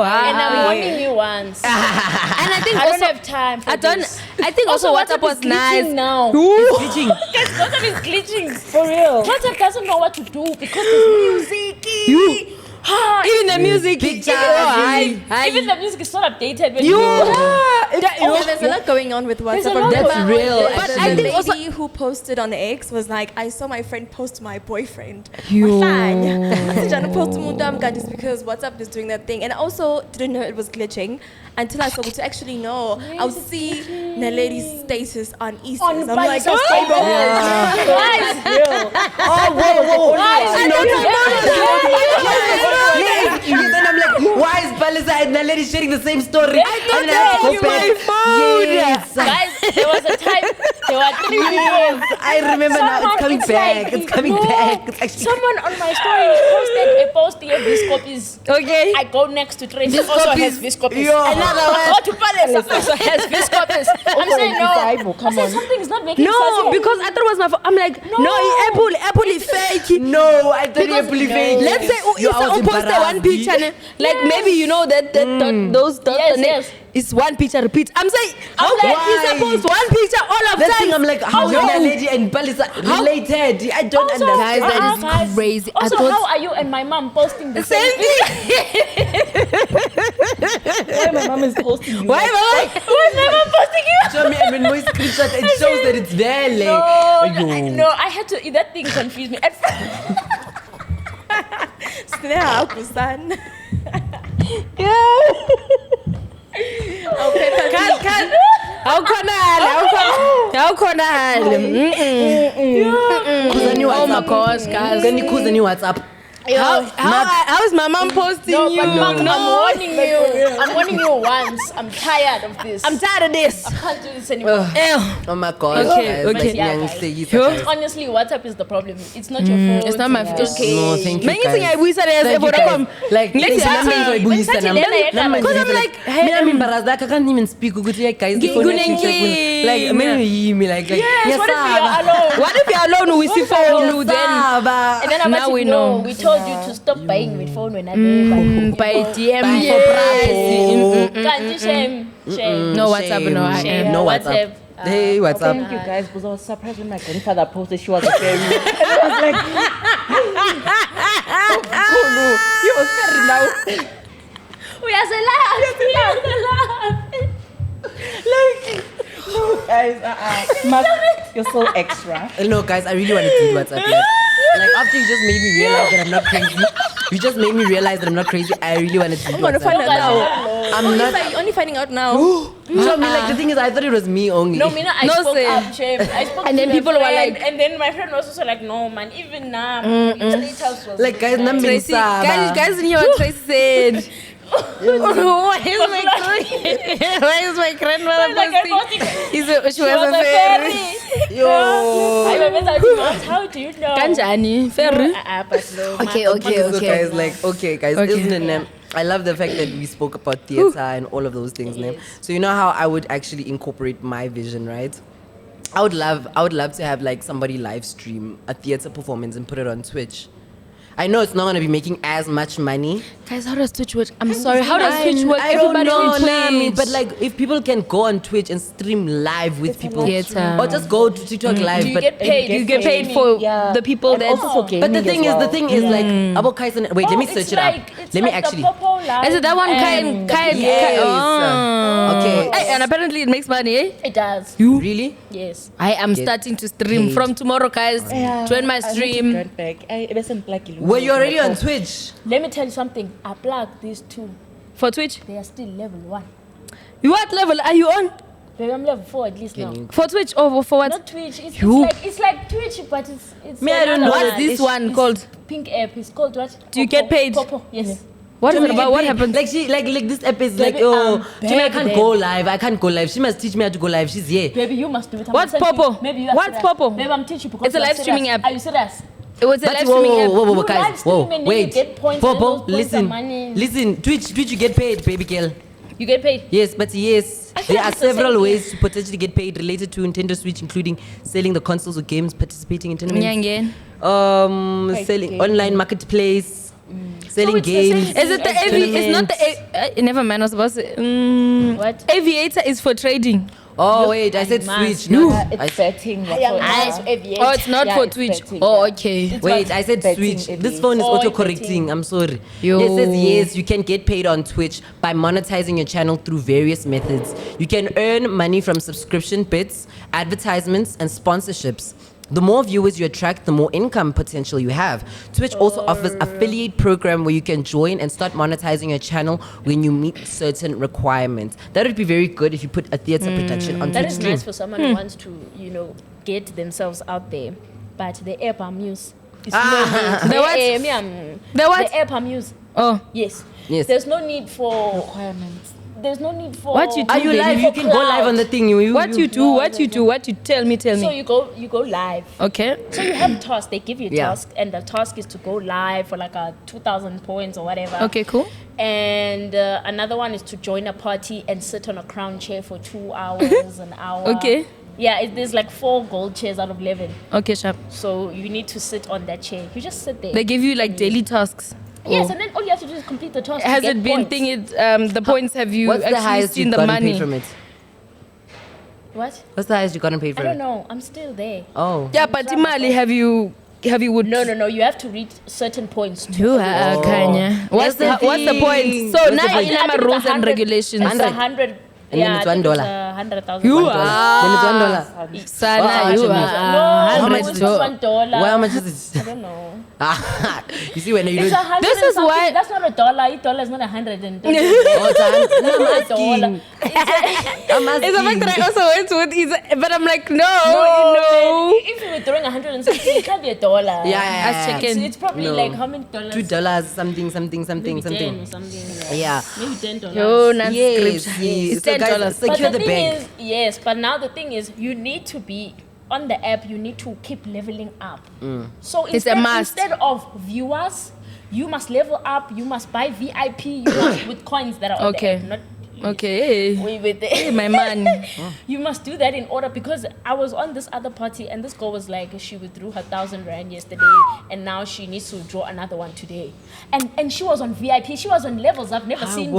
And I'm warning you once. And I think I also don't have time for this. I think also WhatsApp was is nice. glitching now. Glitching. Guys, WhatsApp is glitching. For real. WhatsApp doesn't know what to do because there's music. Even the music. Pictures. Even the music is not updated. When There's a lot going on with There's a WhatsApp. lot That's going on. real. But actually. I think lady who posted on X was like, I saw my friend post my boyfriend. Mafanya. Post just because WhatsApp is doing that thing, and I also didn't know it was glitching until I started to actually know. I would see the lady's status on Easter. I'm like, Why is real? Whoa. Yes. Yes, and I'm like, why is Palisa and Naledi sharing the same story? I And then I have to go back. Yes. Guys, there was a time, there were 3 people. I remember now. It's coming back. It's coming back. It's actually Someone on my story posted a post here, Viscopies. Okay. I go next to Tracy, also has Viscopies. Yo. Another one. Go to Palace, also has Viscopies. I'm saying no. I said something is not making sense. No, because I thought it was my phone. I'm like, no, Apple is fake. no, I thought you were fake. Let's say You Isa out post one embarrassed. picture, like maybe you know that those dots Yes, the next yes. is one picture repeat. I'm saying how Why? can Isa post one picture all of That time? thing, I'm like, how is Naledi and Palisa related? I don't Also, understand. Guys, that is guys, crazy. I Also, thought- how are you and my mom posting the Same same thing. Why my mom is posting you? Why am I? Who's never posting you? Show me, and when we screenshot, it shows that it's there. Like, No, I had to. That thing confused me. At first, son. How Oh my gosh, guys. Can you cause a new WhatsApp? How is my mom posting no, you? but Mom, I'm warning you. I'm warning you once. I'm tired of this. I'm tired of this. I can't do this anymore. Oh my god. Okay, guys. okay. Like, Yeah, young guys. stage, Sure. guys. Honestly, WhatsApp is the problem. It's not your phone. It's not my fault. Okay. No, thank you. Many things I guys. wish I Thank you, Vodacom. guys. Like, Let's it's say- nothing to Ibuyisa Let's say nam- Lena yedwa nam- manje. Because I'm like, hey, Me, I'm embarrassed. Like, I can't even speak. Ukuthi, like, guys, the phone is Gunengi. check. Like, me, like, Yes, what if Saba. you're alone? what if you're alone with your phone? Then Saba. And then I'm Now about we to know. know. We told you to stop buying with phone when I'm by DM Bye. for price. Can't you shame? Shame. No WhatsApp, Shame. no. Shame. No WhatsApp. WhatsApp. Hey, what's up? Thank you guys, because I was surprised when my grandfather posted she was a fairy. And I was like, Kulu, you're a fairy now. We are alive. We are alive. Like, no, guys, Mark, you're so extra. No, guys, I really wanted to do WhatsApp. Like after you just made me realize that I'm not crazy. You just made me realize that I'm not crazy. I really wanted to do I'm gonna find WhatsApp. out now. I'm not. You're only finding out now. Show me, like the thing is, I thought it was me only. No, Mina, I No, spoke say. up, shame. I spoke And to then my people were friend, like- and then my friend was also like, no, man, even now, status was Like guys, not Tracy, Saba. guys didn't hear what Tracy said. Why is my grandmother Like, I posting? posted- She was a fairy. Yo. I remember that. How do you know? Kanjani, fairy. But no, Okay, man. okay, So okay. guys, like, okay, guys, Okay. isn't it? I love the fact that we spoke about theater and all of those things. Yes. So you know how I would actually incorporate my vision, right? I would love to have like somebody live stream a theater performance and put it on Twitch. I know it's not gonna be making as much money. Guys, how does Twitch work? I'm sorry. How does Twitch work? I don't know, on Twitch. Nami, but like if people can go on Twitch and stream live with people, Theater. or just go to TikTok live. Do you but get paid? You get paid for the people that. Also for gaming but the thing as is, well. the thing is like Abo Kaisen. Wait, let me Oh, search it's it like, up. It's Let me like actually. The Popo Live Is it that one and kind? Yes. Oh. Okay. Hey, and apparently it makes money, eh? It does. Really? Yes. I am starting to stream paid. from tomorrow, guys. Join my stream. Were you already on Twitch? Let me tell you something. I plugged these two. For Twitch. They are still level 1. What level are you on? Baby, I'm level 4 at least now. For Twitch or for what? Not Twitch. It's You. like Twitch, but it's. Me, I don't another know. What's one. this It's- one it's called? Pink app. It's called what? Do you get paid? Popo. Yes. What is it Jimmy, about? What happens? Like she, like this app is like, Baby, oh, I'm Jimmy, I bad can't then. go live. I can't go live. She must teach me how to go live. She's here. Baby, you must do it. I'm What's gonna send Popo? you- Maybe you are What's serious. Popo? Baby, I'm teaching you because It's a you are live streaming serious. app. Are you serious? It was a But live streaming app. whoa, You guys, live stream whoa, and then you wait. get points and those Popo, points are listen, money. listen. Twitch, you get paid, baby girl. You get paid. Yes, but yes, I feel there like are it's the same several here. ways to potentially get paid related to Nintendo Switch, including selling the consoles or games, participating in tournaments, selling gaming. online marketplace, selling it's the same games. thing. Is it the it's not the never mind. I was supposed to say, What? Aviator is for trading. Oh wait, I said man. Switch. No, It's betting. Oh, it's not for Twitch. Oh, okay. wait, I said betting Switch. it This is. phone is Oh, auto-correcting. I'm sorry. Yo. It says yes, you can get paid on Twitch by monetizing your channel through various methods. You can earn money from subscription bits, advertisements, and sponsorships. The more viewers you attract, the more income potential you have. Twitch also offers affiliate program where you can join and start monetizing your channel when you meet certain requirements. That would be very good if you put a theater production on That Twitch is stream. nice for someone who wants to, get themselves out there. But the app I'm use is The what? The what? The app I'm use. Oh, Yes. Yes. There's no need for. Requirements. There's no need for. What you do Are you then? live? You can go live on the thing. what you do? What you do? What you tell me? Tell So me. you go live. Okay. So you have tasks. They give you a Yeah. task, and the task is to go live for like a 2,000 points or whatever. Okay. Cool. And another one is to join a party and sit on a crown chair for 2 hours, an hour. Okay. Yeah, there's like 4 gold chairs out of 11. Okay, sharp. So you need to sit on that chair. You just sit there. They give you like daily tasks. Yes, Oh. and then all you have to do is complete the task. to Has get it been points. thing? The points? Have you What's the actually highest seen you've the gotten money? paid from it? What? What's the highest you gotten paid I from don't it? know. I'm still there. Oh. Yeah, but Imali, have you would No. You have to reach certain points. To You Kanya. What's That's the the point? thing. So What's the now point? in our rules and regulations. It's 100. And then it's $1. 100,000. You Then it's $1. Sana, you No, How much it's is just it? $1. Why how much is I it? don't know. You see when you It's don't. 100. This and is something. why- That's not $1. $1 is not 100. And Oh, it's no, I'm asking. I'm It's a fact that I asking. also went with is, but I'm like, no. man, if you were throwing 100 and something, it can't be $1. Yeah. Let's check in. It's probably No. like how many dollars? $2, something. Maybe 10 or something. Yeah. Maybe $10. Yo, not Yes, script. yes. It's So guys, $10. secure But the bank. is, yes, but now the thing is, you need to be on the app. You need to keep leveling up. So It's a must. instead of viewers, you must level up. You must buy VIP. You must with coins that are on Okay. the app, not Okay. with Hey, my man. You must do that in order, because I was on this other party and this girl was like, she withdrew her 1,000 rand yesterday and now she needs to draw another one today. And she was on VIP. She was on levels I've never seen.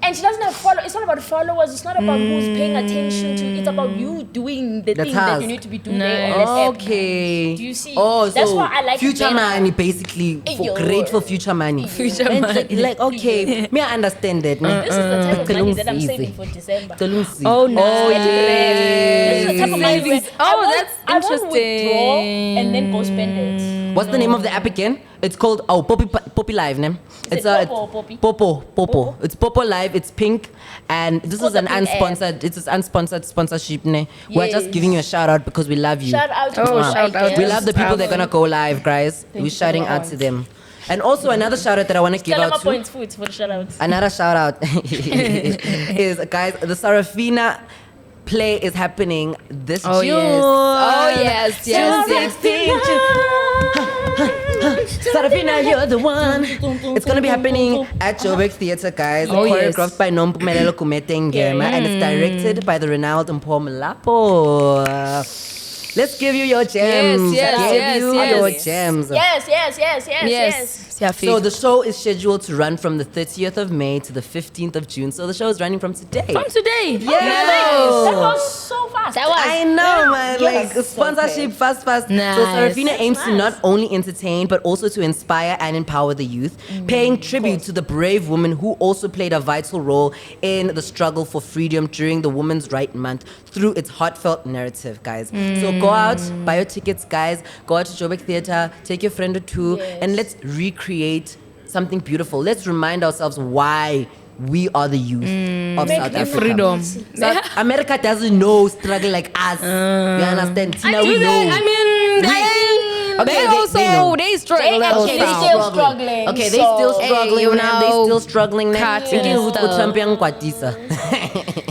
And she doesn't have follow. It's not about followers. It's not about who's paying attention to. It's about you doing the thing that task. you need to be doing there on this app. Okay. Do you see? Oh, That's so why I like future it better. money, basically, Yo. great for future money. Future And money. like, okay, me I understand that. This is the type of money that I'm Easy. saving for December. Oh, nice. Oh, This is the type of money Savings. where Oh, I won't- that's I won't interesting. withdraw and then go spend it. What's the name of the app again? It's called Poppy Live, name. Is it Popo or Poppy? Popo. It's Popo Live. It's pink, and this is called an the pink app. unsponsored. It's an unsponsored sponsorship, ne. We're just Yes. giving you a shout out because we love you. Shout out to Oh, all shout my out. girls. We love the people that are gonna go live, guys. We're shouting out to them. And also another shout out that I want to give Tell them out my to. points food for the shout out. Another shout out is, guys, the Sarafina play is happening this Oh, June. yes. Oh, yes, yes, June yes. 16th. Sarafina, you're the one. It's gonna be happening at Joburg Theatre, guys. Oh, yes. Choreographed by Nompumelelo Kumete Ngema, and it's directed by the renowned Mpho Mlapo. Let's give you your gems. Yes, Give yes, you yes. your gems. Yes. So the show is scheduled to run from the 30th of May to the 15th of June. So the show is running from today. From today. That was so fast. I know, man. Yes, Like sponsorship, fast. So Nice. Sarafina aims to not only entertain but also to inspire and empower the youth, paying tribute to the brave woman who also played a vital role in the struggle for freedom during the Women's Right Month through its heartfelt narrative, guys. So go out, buy your tickets, guys. Go out to Joburg Theatre, take your friend or two, and let's recreate something beautiful. Let's remind ourselves why we are the youth of South Africa. Freedom. South America doesn't know struggle like us. You understand? Tina, Do we they? know. I mean, Okay, they they also know. they struggle. They also. actually still struggling. Okay, they so- still struggling. you They know, still struggling. cut Thinking and who stuff. Trump yang kwatisa.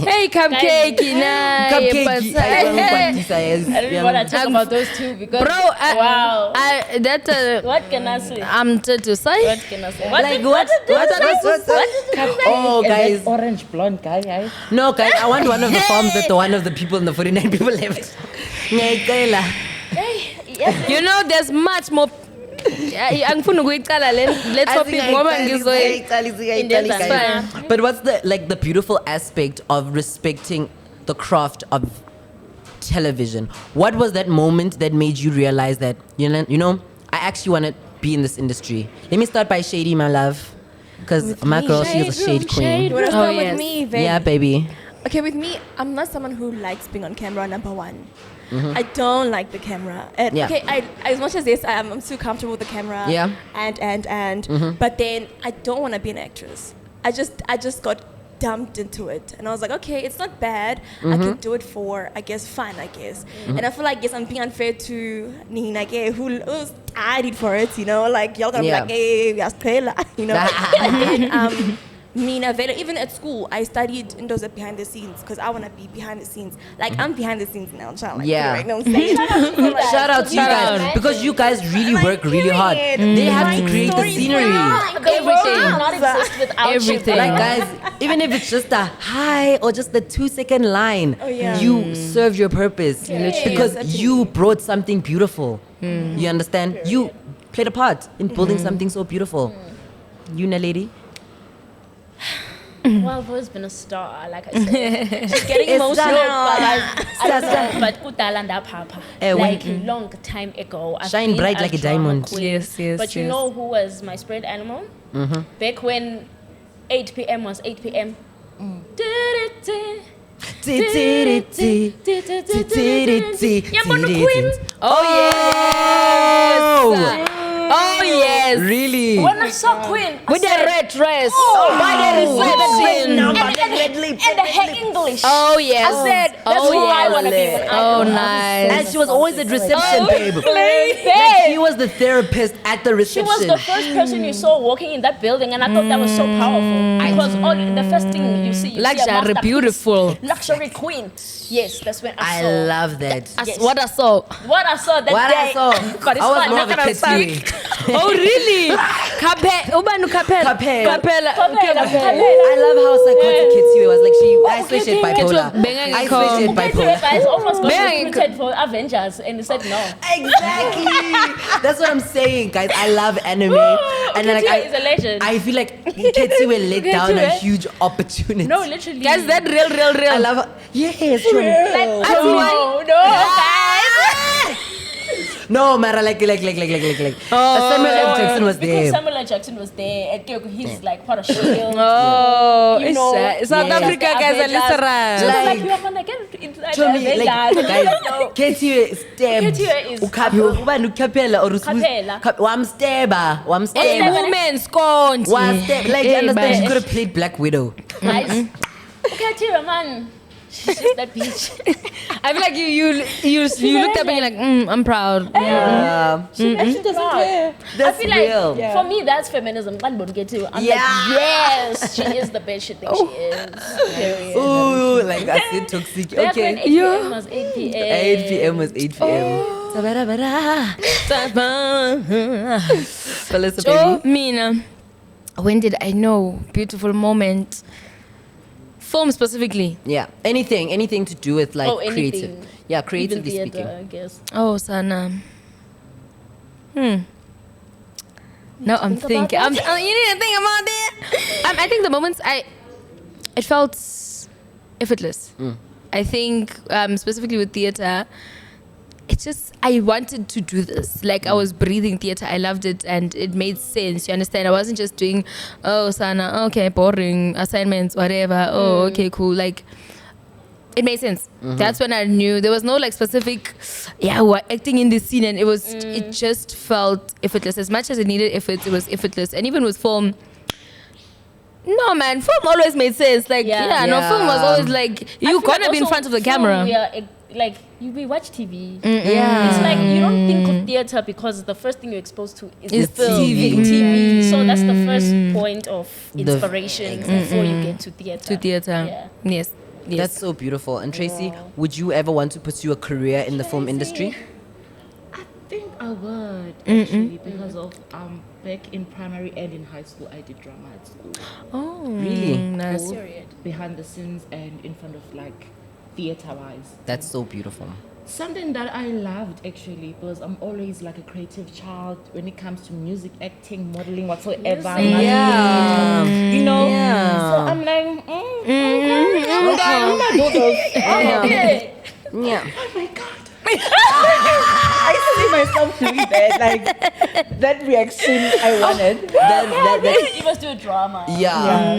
Hey, cupcake, Cupcake. I really want to talk about those two because bro. wow. What can I say? I'm to say. What can I say? Like what? Oh, guys. Orange blonde guy, right? No, guys, I want one of the forms that one of the people in the 49 people left. Ngiyayicela. You know, there's much more. Angifuna ukuyicala le topic ngoba ngizoyi. But what's the beautiful aspect of respecting the craft of television? What was that moment that made you realize that you know I actually want to be in this industry? Let me start by Shady, my love, because my girl, she is a shade queen. Wanna start with me, babe? Yeah, baby. Okay, with me, I'm not someone who likes being on camera, number one. I don't like the camera. And Yeah. okay, as much as this, I'm too comfortable with the camera. Yeah. And but then I don't want to be an actress. I just got dumped into it, and I was like, okay, it's not bad. I can do it for, I guess, fun, I guess. And I feel like, yes, I'm being unfair to Nina, who studied for it, you know, like y'all gonna Yeah. be like, hey, we are Stella, you know. And then, Nina Vela, even at school, I studied in those behind the scenes because I want to be behind the scenes. Like, I'm behind the scenes now, child. Like, Yeah. right now, I'm saying. Shout out to you guys because you guys really work really hard. They have to create the scenery. Everything not exist without Everything. Like guys, even if it's just a hi or just the 2-second line, yeah. you served your purpose because Yes, you brought something beautiful. You understand? You played a part in building something so beautiful. You, lady. Well, I've always been a star, like I said. She's getting emotional, but kudala ndapha. Like a long time ago. I've Shine been bright like a drama diamond. queen. Yes, yes, But you yes. know who was my spirit animal? Back when 8 p.m. was 8 p.m. Oh yes. Oh yes. Really? When I saw Queen, I With the said, red dress. Oh, by the and her English. Oh yes. I said, that's who I want to be. When I Oh grow up. nice. And she was always at reception, babe. Babe. Like she was the therapist at the She reception. was the first person you saw walking in that building, and I thought that was so powerful. Because the first thing you see a Luxury, masterpiece. beautiful. Luxury queen. Yes, that's when I I saw. love that. Yes. What I saw. What I saw that What day. I saw, But it's I was fine. more of a Not gonna kid. Oh really? Ubanu Capella. Capella. Capella. I love how psychotic Kitty was. Like I swear she had bipolar. Ketsu, I swear she had bipolar. Guys almost got Bang. recruited for Avengers, and he said no. Exactly. That's what I'm saying, guys. I love anime, and then, like Ketsu is a legend. I feel like Kitty will let down a huge opportunity. No, literally. Guys, that real. I love her. Yes, true. no, guys. No, Mara, like. Samuel L. Jackson was Because there. Samuel L. Jackson was there, and he's like part of Shield. Oh, You know, South yeah. Africa guys are She was listening. like, you are gonna get inside Show me, like, guys, No. Kitty stabbed. Ketsu is- Capella or Capella. Wam stabber. Hey, woman scorned. One step, like you Hey, understand, she man. could have played Black Widow. Guys, Ketsu, man. She's just that bitch. I feel like you looked up and you're like, I'm proud. She doesn't care. That's I feel like real. for me that's feminism. I'm like, Yeah. yes, she is the bitch she thinks she is. Period. Ooh, like I said, toxic. Back when Okay. 8 p.m. was 8 p.m. 8 p.m. was 8 p.m. Fellas, Oh, baby. Mina, when did I know? Beautiful moment. Film specifically. Yeah, anything to do with like anything. creative. Yeah, Even creatively theater, speaking. I guess. Oh, Sana. No, I'm thinking. You need to think about it. I think the moments it felt effortless. I think specifically with theater, it's just I wanted to do this. Like I was breathing theater. I loved it and it made sense. You understand? I wasn't just doing, oh, Sana, okay, boring assignments, whatever. Oh, okay, cool. Like it made sense. That's when I knew there was no like specific, we're acting in this scene, and it was it just felt effortless. As much as it needed effort, it was effortless. And even with film, no man, film always made sense. Like no, film was always like you gonna be in front of the camera. Like we watch TV. Yeah. It's like you don't think of theater because the first thing you're exposed to is It's the film, TV. TV. So that's the first point of inspiration exactly. before you get to theater. To theater. Yeah. Yes. Yes. That's so beautiful. And Tracy, would you ever want to pursue a career in the film industry? I think I would actually because of back in primary and in high school I did drama at school. Oh, Really? nice. Both behind the scenes and in front of like theater wise. That's so beautiful. Something that I loved actually because I'm always like a creative child when it comes to music, acting, modeling, whatsoever. Yeah. You know? Yeah. So I'm like, okay. Yeah. Oh my god. I see myself doing that, like that reaction I wanted. You must do a drama. Yeah.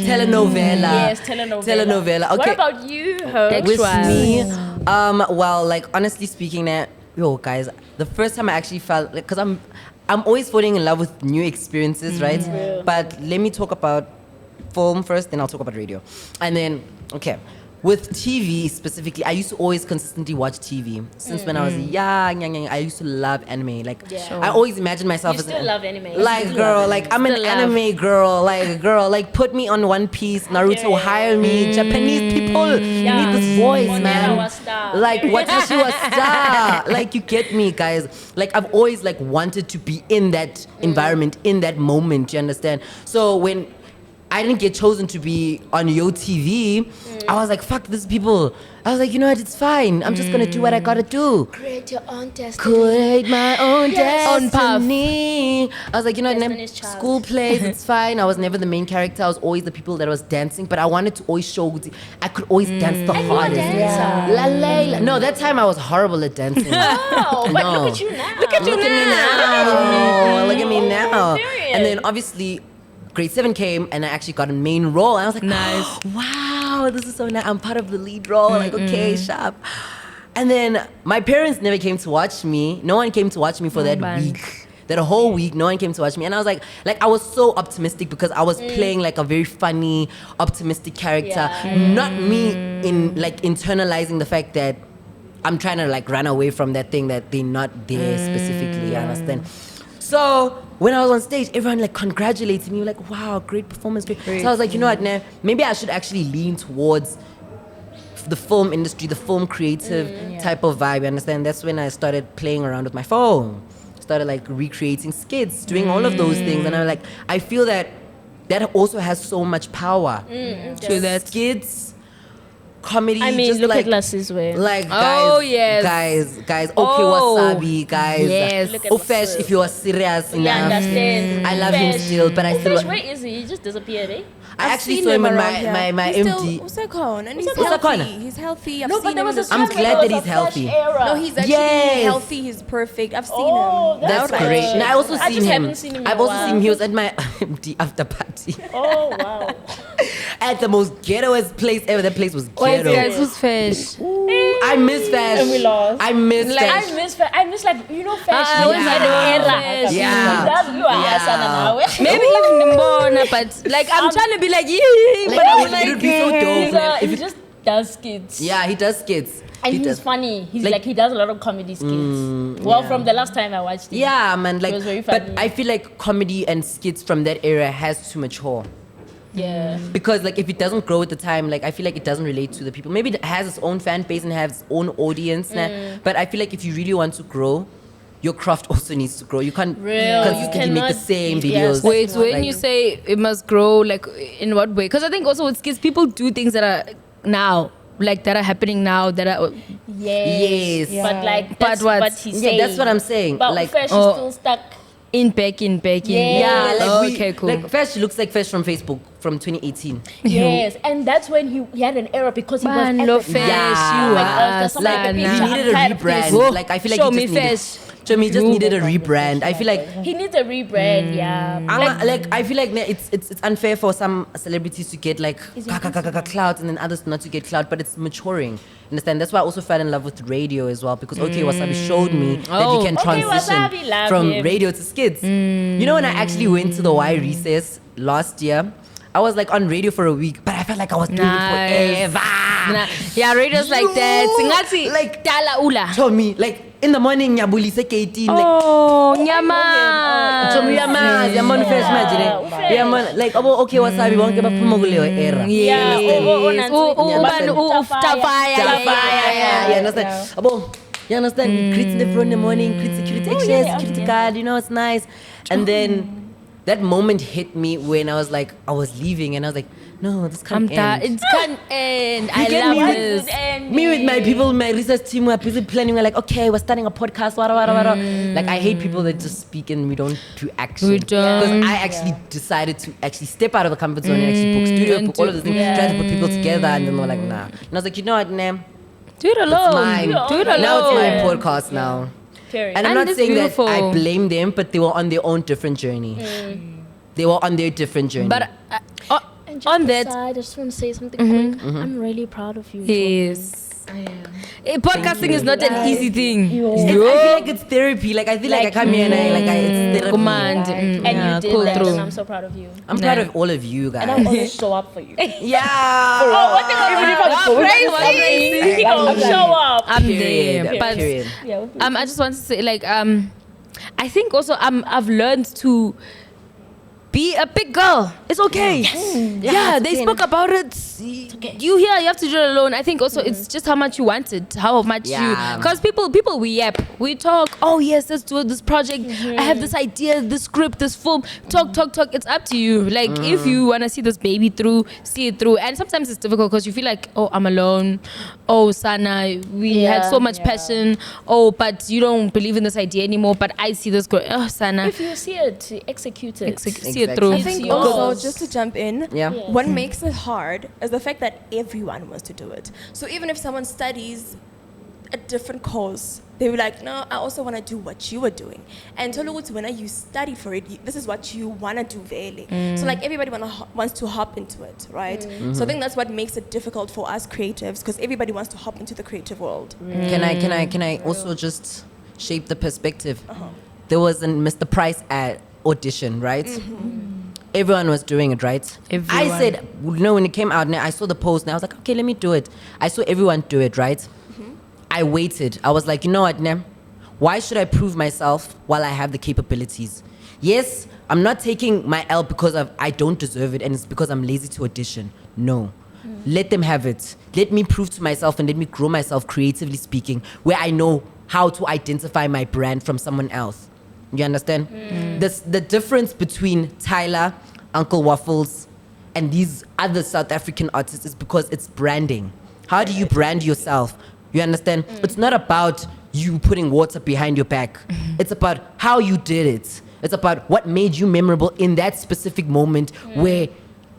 Telenovela. Yes, telenovela. Okay. What about you, Ho? With me, well, like honestly speaking, guys, the first time I actually felt like, cause I'm always falling in love with new experiences, right? But let me talk about film first, then I'll talk about radio, and then okay. With TV specifically, I used to always consistently watch TV since when I was young. I used to love anime. Like I always imagined myself You as still love anime. like girl, like I'm an anime girl, like put me on One Piece, Naruto, hire me. Japanese people need this voice, man. Like Watashi wa star. Like you get me, guys. Like I've always like wanted to be in that environment, in that moment. You understand? So when I didn't get chosen to be on Yo TV, I was like, fuck these people. I was like, you know what, it's fine. I'm just gonna do what I gotta do. Create your own destiny. Create my own Own path. destiny. I was like, you know what, Destiny's Child. school plays, it's fine. I was never the main character. I was always the people that was dancing, but I wanted to always show I could always dance the hardest. La, la, la. No, that time I was horrible at dancing. Oh, but No. look at you now. Look at me now. Look at me now. Period. And then obviously grade 7 came and I actually got a main role. And I was like, Nice. wow, this is so nice. I'm part of the lead role. Like, okay, sharp. And then my parents never came to watch me. No one came to watch me for that week. That whole week, no one came to watch me. And I was like I was so optimistic because I was playing like a very funny, optimistic character. Not me in like internalizing the fact that I'm trying to like run away from that thing that they're not there specifically. I understand. So when I was on stage, everyone like congratulated me, like, wow, great performance, great. So I was like, you know what, nah, maybe I should actually lean towards the film industry, the film creative type of vibe, you understand? That's when I started playing around with my phone, started like recreating skits, doing all of those things. And I'm like, I feel that also has so much power to that. Skits, comedy. I mean, just look like, at Lassie's way. like Oh, guys, yes. guys. Okay, Oh, wasabi, guys. yes. Look at Ofesh, if you are serious Yeah, enough. understand. I love him still, but I still. Where is he? He just disappeared, eh? I actually saw him on my he's MD. Still Usakon, and he's Usakon. healthy. He's healthy. I've No, seen but there him was in a the time I'm when glad there that was he's a healthy. fresh era. No, he's actually Yes. healthy. He's perfect. I've seen Oh, him. That's right. great. And I also I seen just him. haven't seen him in I've a also while. seen him. He was at my MD after party Oh, wow. at the most ghettoest place ever. That place was Wait, ghetto. guys, who's fish? I miss Fash. And we lost. I miss Like, Fash. I miss like, you know, fashion. I always had had an an era. era. Yeah. You are Yeah. Hassan now. Maybe even Mbona, but like I'm trying to be like, yeah, Like, but I'm it like, would be so dope. He just does skits. Yeah, he does skits. And He he's does. funny. He's Like- like he does a lot of comedy skits. Well, from the last time I watched him. Yeah, man. Like, was very but funny. I feel like comedy and skits from that era has to mature. Yeah. Because like if it doesn't grow at the time, like I feel like it doesn't relate to the people. Maybe it has its own fan base and has its own audience. Nah. But I feel like if you really want to grow, your craft also needs to grow. You can't Real. consistently You make the cannot- same yes. videos. wait, when Like- you say it must grow, like in what way? Because I think also with kids, people do things that are now, like that are happening now, that are Yes. But like But that's what? what he's Yeah, saying. that's what I'm saying. But Like, Fresh oh. is still stuck. in back in. yeah, like Oh, we, okay, cool. Like Fesh looks like Fesh from Facebook from 2018. Yes, and that's when he had an error because he Man, was lo at the Fesh, Yeah. you my gosh, are there's something Like like he a picture. needed I'm a tired of this. rebrand. Like I feel like Show he me just needed. Fesh. Show me, he just needed a rebrand. I feel like. He needs a rebrand, yeah. Like I feel like it's unfair for some celebrities to get like clout and then others not to get clout, but it's maturing. Understand? That's why I also fell in love with radio as well because okay, Wasabi showed me that you can Okay, transition Wasabi, love from him. radio to skits. You know when I actually went to the Y recess last year, I was like on radio for a week, but I felt like I was doing Nice. it forever. Yeah, radio's like that. Singathi Like Dala Ula. Show me like in the morning ngiyabulisa ke18 like Oh, nyama. so yamon fresh imagine like okay wasabi bonke baphuma kuleyo era Yeah. you understand you understand we greet in the front in the morning greet security guard, you know, it's nice. And then that moment hit me when I was leaving and I was like, no, this can't end. It can't end. I get love me? this. Me with my people, my research team, we're busy planning. We're like, okay, we're starting a podcast. Like, I hate people that just speak and we don't do action. We don't. Because I actually decided to actually step out of the comfort zone and actually book studio, book all of those things, try to put people together. And then they were like, nah. And I was like, you know what, Nam? Do it alone. It's mine. Do it alone. Now it's my podcast now. Period. And I'm And not it's saying beautiful. that I blame them, but they were on their own different journey. They were on their different journey. But And just on that, aside, I just want to say something quick. I'm really proud of you. yes. I am. Podcasting is not an easy thing. I feel like it's therapy. Like I feel like I come here and it's therapy. Command. And Yeah, you did pull that, through. and I'm so proud of you. I'm proud of all of you guys. And I'll always show up for you. Yeah. I'll show up. I'm Period. there. But Period. Yeah. I just want to say, like, I think also I've learned to be a big girl. It's okay. Yeah, they spoke about it. You here, you have to do it alone. I think also it's just how much you want it, how much Yeah. because people we yap, we talk. Oh yes, let's do this project. I have this idea, this script, this film. Talk. It's up to you. Like if you wanna see this baby through, see it through. And sometimes it's difficult because you feel like, oh, I'm alone. Oh, Sana, we had so much passion. Oh, but you don't believe in this idea anymore. But I see this girl. Oh, Sana, If you see it, execute it. see it through. I think It's also, yours. just to jump in, Yeah. what makes it hard is the fact that everyone wants to do it. So even if someone studies a different course, they were like, no, I also want to do what you were doing. And so when you study for it, this is what you want to do really. So like everybody wants to hop into it, right? So I think that's what makes it difficult for us creatives, because everybody wants to hop into the creative world. Can I also just shape the perspective? There was a Mr. Price at audition, right? Everyone was doing it, right? Everyone. I said, no, when it came out, I saw the post and I was like, okay, let me do it. I saw everyone do it, right? I waited. I was like, you know what, Nem? Why should I prove myself while I have the capabilities? Yes, I'm not taking my L because I don't deserve it and it's because I'm lazy to audition. No. Let them have it. Let me prove to myself and let me grow myself creatively speaking, where I know how to identify my brand from someone else. You understand? The difference between Tyler, Uncle Waffles, and these other South African artists is because it's branding. How do you brand yourself? You understand? It's not about you putting water behind your back. It's about how you did it. It's about what made you memorable in that specific moment where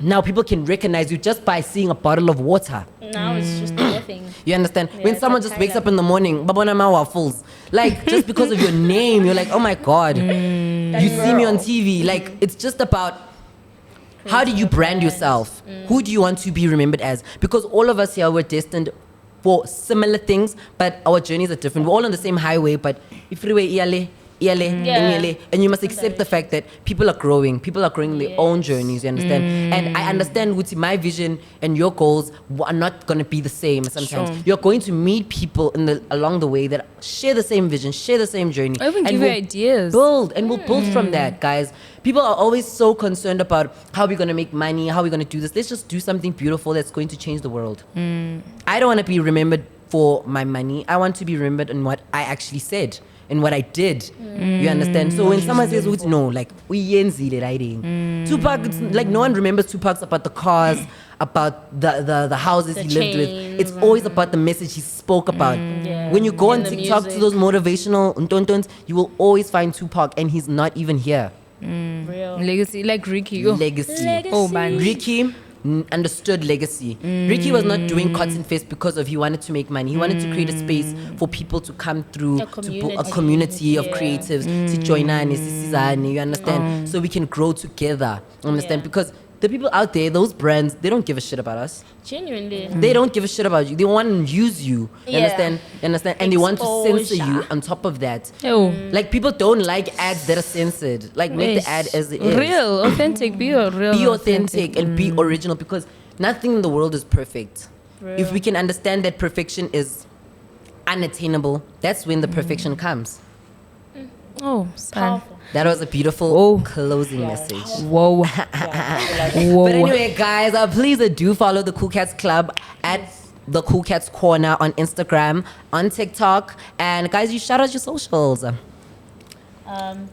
now people can recognize you just by seeing a bottle of water. Now it's just nothing. You understand? When it's someone like just wakes Tyler. up in the morning, Babona Ma Waffles, like just because of your name, you're like, oh my God, you see me on TV. Like it's just about how do you brand yourself? Who do you want to be remembered as? Because all of us here were destined for similar things, but our journeys are different. We're all on the same highway, but if freeway and you must accept the fact that people are growing their own journeys, you understand? And I understand Wuti, my vision and your goals are not going to be the same sometimes. Sure. You're going to meet people along the way that share the same vision, share the same journey. I even and give you we'll ideas. we'll build from that, guys. People are always so concerned about how we're going to make money, how we're going to do this. Let's just do something beautiful that's going to change the world. I don't want to be remembered for my money. I want to be remembered in what I actually said and what I did. You understand? So when someone says, no, like, we yenzile writing. Tupac, it's like no one remembers Tupac's about the cars, about the houses The he lived with. chains It's always about the message he spoke about. When you go on And the TikTok to music. those motivational untontons, you will always find Tupac and he's not even here. Real. Legacy, like Ricky. Oh. Legacy. Oh, man. Ricky understood legacy. Ricky was not doing Cotton Fest because he wanted to make money. He wanted to create a space for people to come through, A a community of creatives, to join you understand? So we can grow together, understand? Yeah. Because the people out there, those brands, they don't give a shit about us. Genuinely. They don't give a shit about you. They want to use you, you Yeah. understand? And they want to censor you Exposure. on top of that. Oh. Like people don't like ads that are censored. Like make the ad as it is. Real, authentic, be real. Be authentic and be original, because nothing in the world is perfect. If we can understand that perfection is unattainable, that's when the perfection comes. Oh, son. Powerful. That was a beautiful closing message. Whoa. But anyway, guys, please do follow the KoolKatz Club at the KoolKatz Korner on Instagram, on TikTok, and guys, you shout out your socials. Do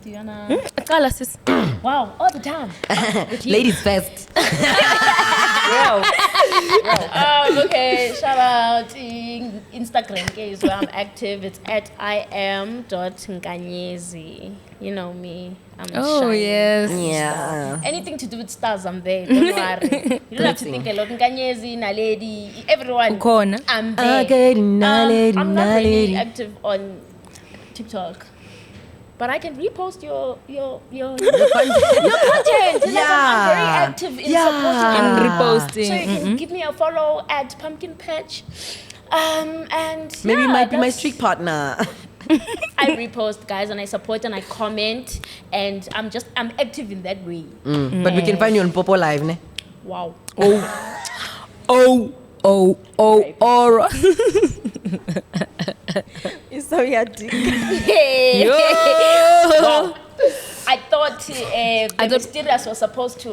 you wanna? Call us, sis. Wow, all the time. Ladies first. Okay, shout out in Instagram case where I'm active. It's at iam.nkanyezi. You know me. I'm Oh, shy. yes. Yeah. Anything to do with stars, I'm there. Don't worry. You don't have to think a lot. Nkanyezi, Naledi, everyone. Ukhona. I'm there. Okay, Naledi, I'm not really Naledi. active on TikTok. But I can repost your content. Like, I'm very active in supporting And you. reposting. So you can give me a follow at Pumpkin Patch. And Maybe you yeah, might be my that's- streak partner. I repost, guys, and I support and I comment, and I'm active in that way. But we can find you on Popo Live, ne? Wow. Oh, or. It's so yadik. Wow. I thought the mysterious was supposed to,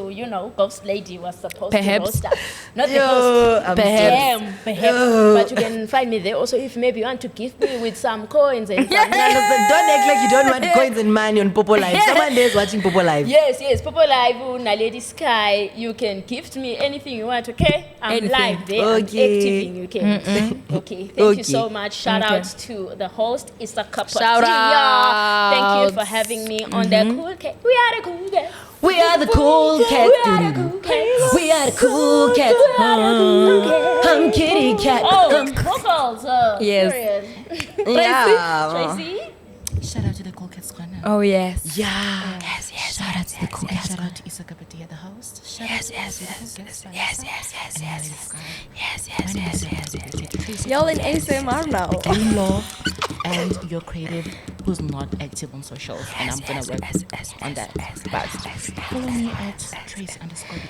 Ghost Lady was supposed Perhaps. to roast us. Not the host. I'm Damn, perhaps. But you can find me there also if maybe you want to gift me with some coins and some. Don't act like you don't want coins and money on Popo Live. Someone there is watching Popo Live. Yes, People Live, Naledi Sky, you can gift me anything you want, okay? I'm Anything. live there. I'm Okay. active in UK. Okay, thank Okay. you so much. Shout out to the host, Issa Kapatia. Shout Thank you for outs. having me on the KoolKatz. We are the KoolKatz. We are the KoolKatz. We are the KoolKatz. I'm Kitty Cat. Oh, vocals. Yes. Period. Yeah. Tracy? Shout out to the KoolKatz Korner. Oh, yes. Yeah. Shout out to the KoolKatz. Shout out to Issa Kapatia, the host. Shout out to the KoolKatz. Y'all in ASMR now. Law and you're creative who's not active on socials, and I'm gonna work on that. But follow me at Trace _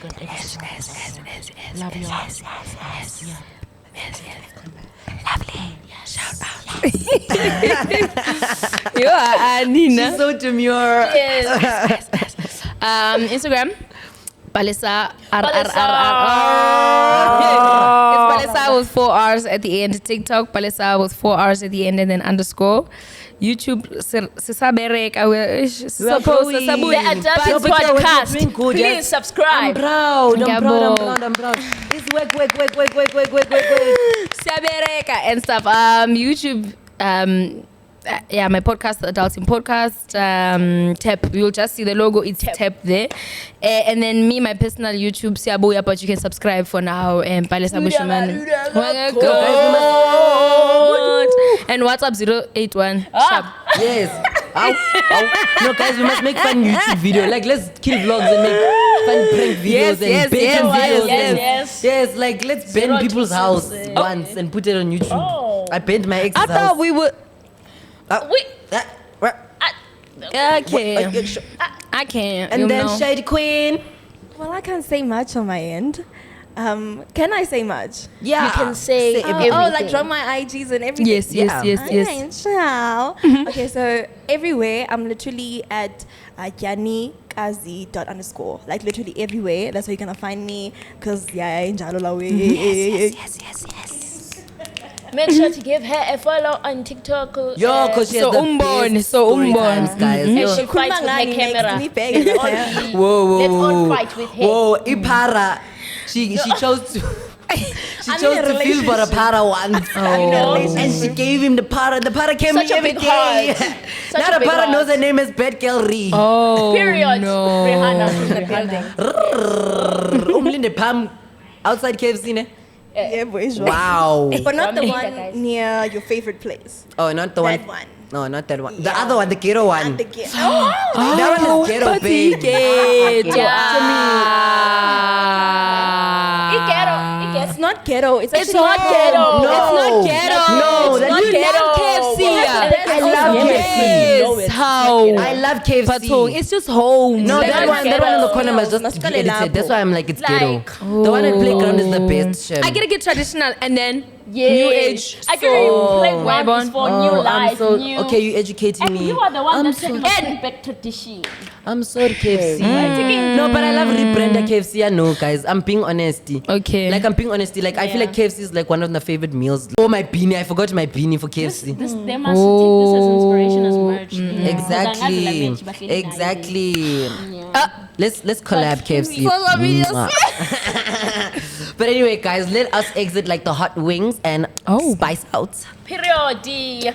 because everything. Love you all. You are Anina. She's so demure. Yes. Instagram. Palisa Palisa. It's Palisa with 4 R's at the end. TikTok Palisa with 4 R's at the end and then _ YouTube Sisabereka. growing. The Adapted But you're Podcast. doing good, Please yes. subscribe. I'm proud. Ngiyabonga. I'm proud. It's work. Sisabereka and stuff. YouTube. Yeah, my podcast, the Adulting Podcast. Tap. You'll just see the logo. It's tap there. And then me, my personal YouTube, Siabuya, but you can subscribe for now. And Palisa Bushiman. And WhatsApp 081. Sharp. Yes. Ow. No, guys, we must make fun YouTube video. Like, let's kill vlogs and make fun prank videos and bacon videos. Yes, like, let's bend people's house once and put it on YouTube. Oh. I bent my ex's I house. thought we would. Wait. Okay. I can't. And then Shade Queen. Well, I can't say much on my end. Can I say much? Yeah. You can say Oh, like drop my IGs and everything. Yes. Okay, ciao. Okay, so everywhere I'm literally at YaniKazi._. Like literally everywhere. That's where you're gonna find me. Cause yes. Make sure to give her a follow on TikTok. Yo, cause she has So the umbone, best so story umbone. times, guys. And Yo. she fights with her camera. Whoa. Let's all fight with her. Whoa, Ipara. She chose to. She chose to feel for a para once. And she gave him the para. The para came Such a every big day. heart. Such Now a the big para heart. knows her name is Bad Girl Ree. Oh, Period. no. Rihanna in the building. Umlinde Pam outside KFC, ne? Yeah, boys. Wow. But not the Dominica, guys. one near your favorite place. Oh, not the one. That one. No, not that one. The other one, the ghetto one. The gift. That one is ghetto, babe. It's not ghetto. It's actually not ghetto. No. It's not ghetto. No, It's that not you ghetto. love KFC. I love KFC. Yes, how? I love KFC. Patong, it's just home. No, Like that one in the ghetto. corner must just Mascale be edited. labo. That's why I'm like, it's ghetto. Like, The one at Playground is the best. Shem. I gotta get traditional and then Yes. New age. I can So- playground is for new life, new. okay, you educating And me. you are the one I'm that so, said not bring back tradition. I'm sorry, KFC. No, but I love rebrand KFC. I know, guys. I'm being honest. Okay. Like, I'm being honest. Like, I feel like KFC is like one of my favorite meals. Oh, my beanie. I forgot my beanie for KFC. They must take this as inspiration as merch. Exactly. Exactly. Let's collab KFC. Social media. Mwah. But anyway, guys, let us exit like the hot wings and spice out. Period.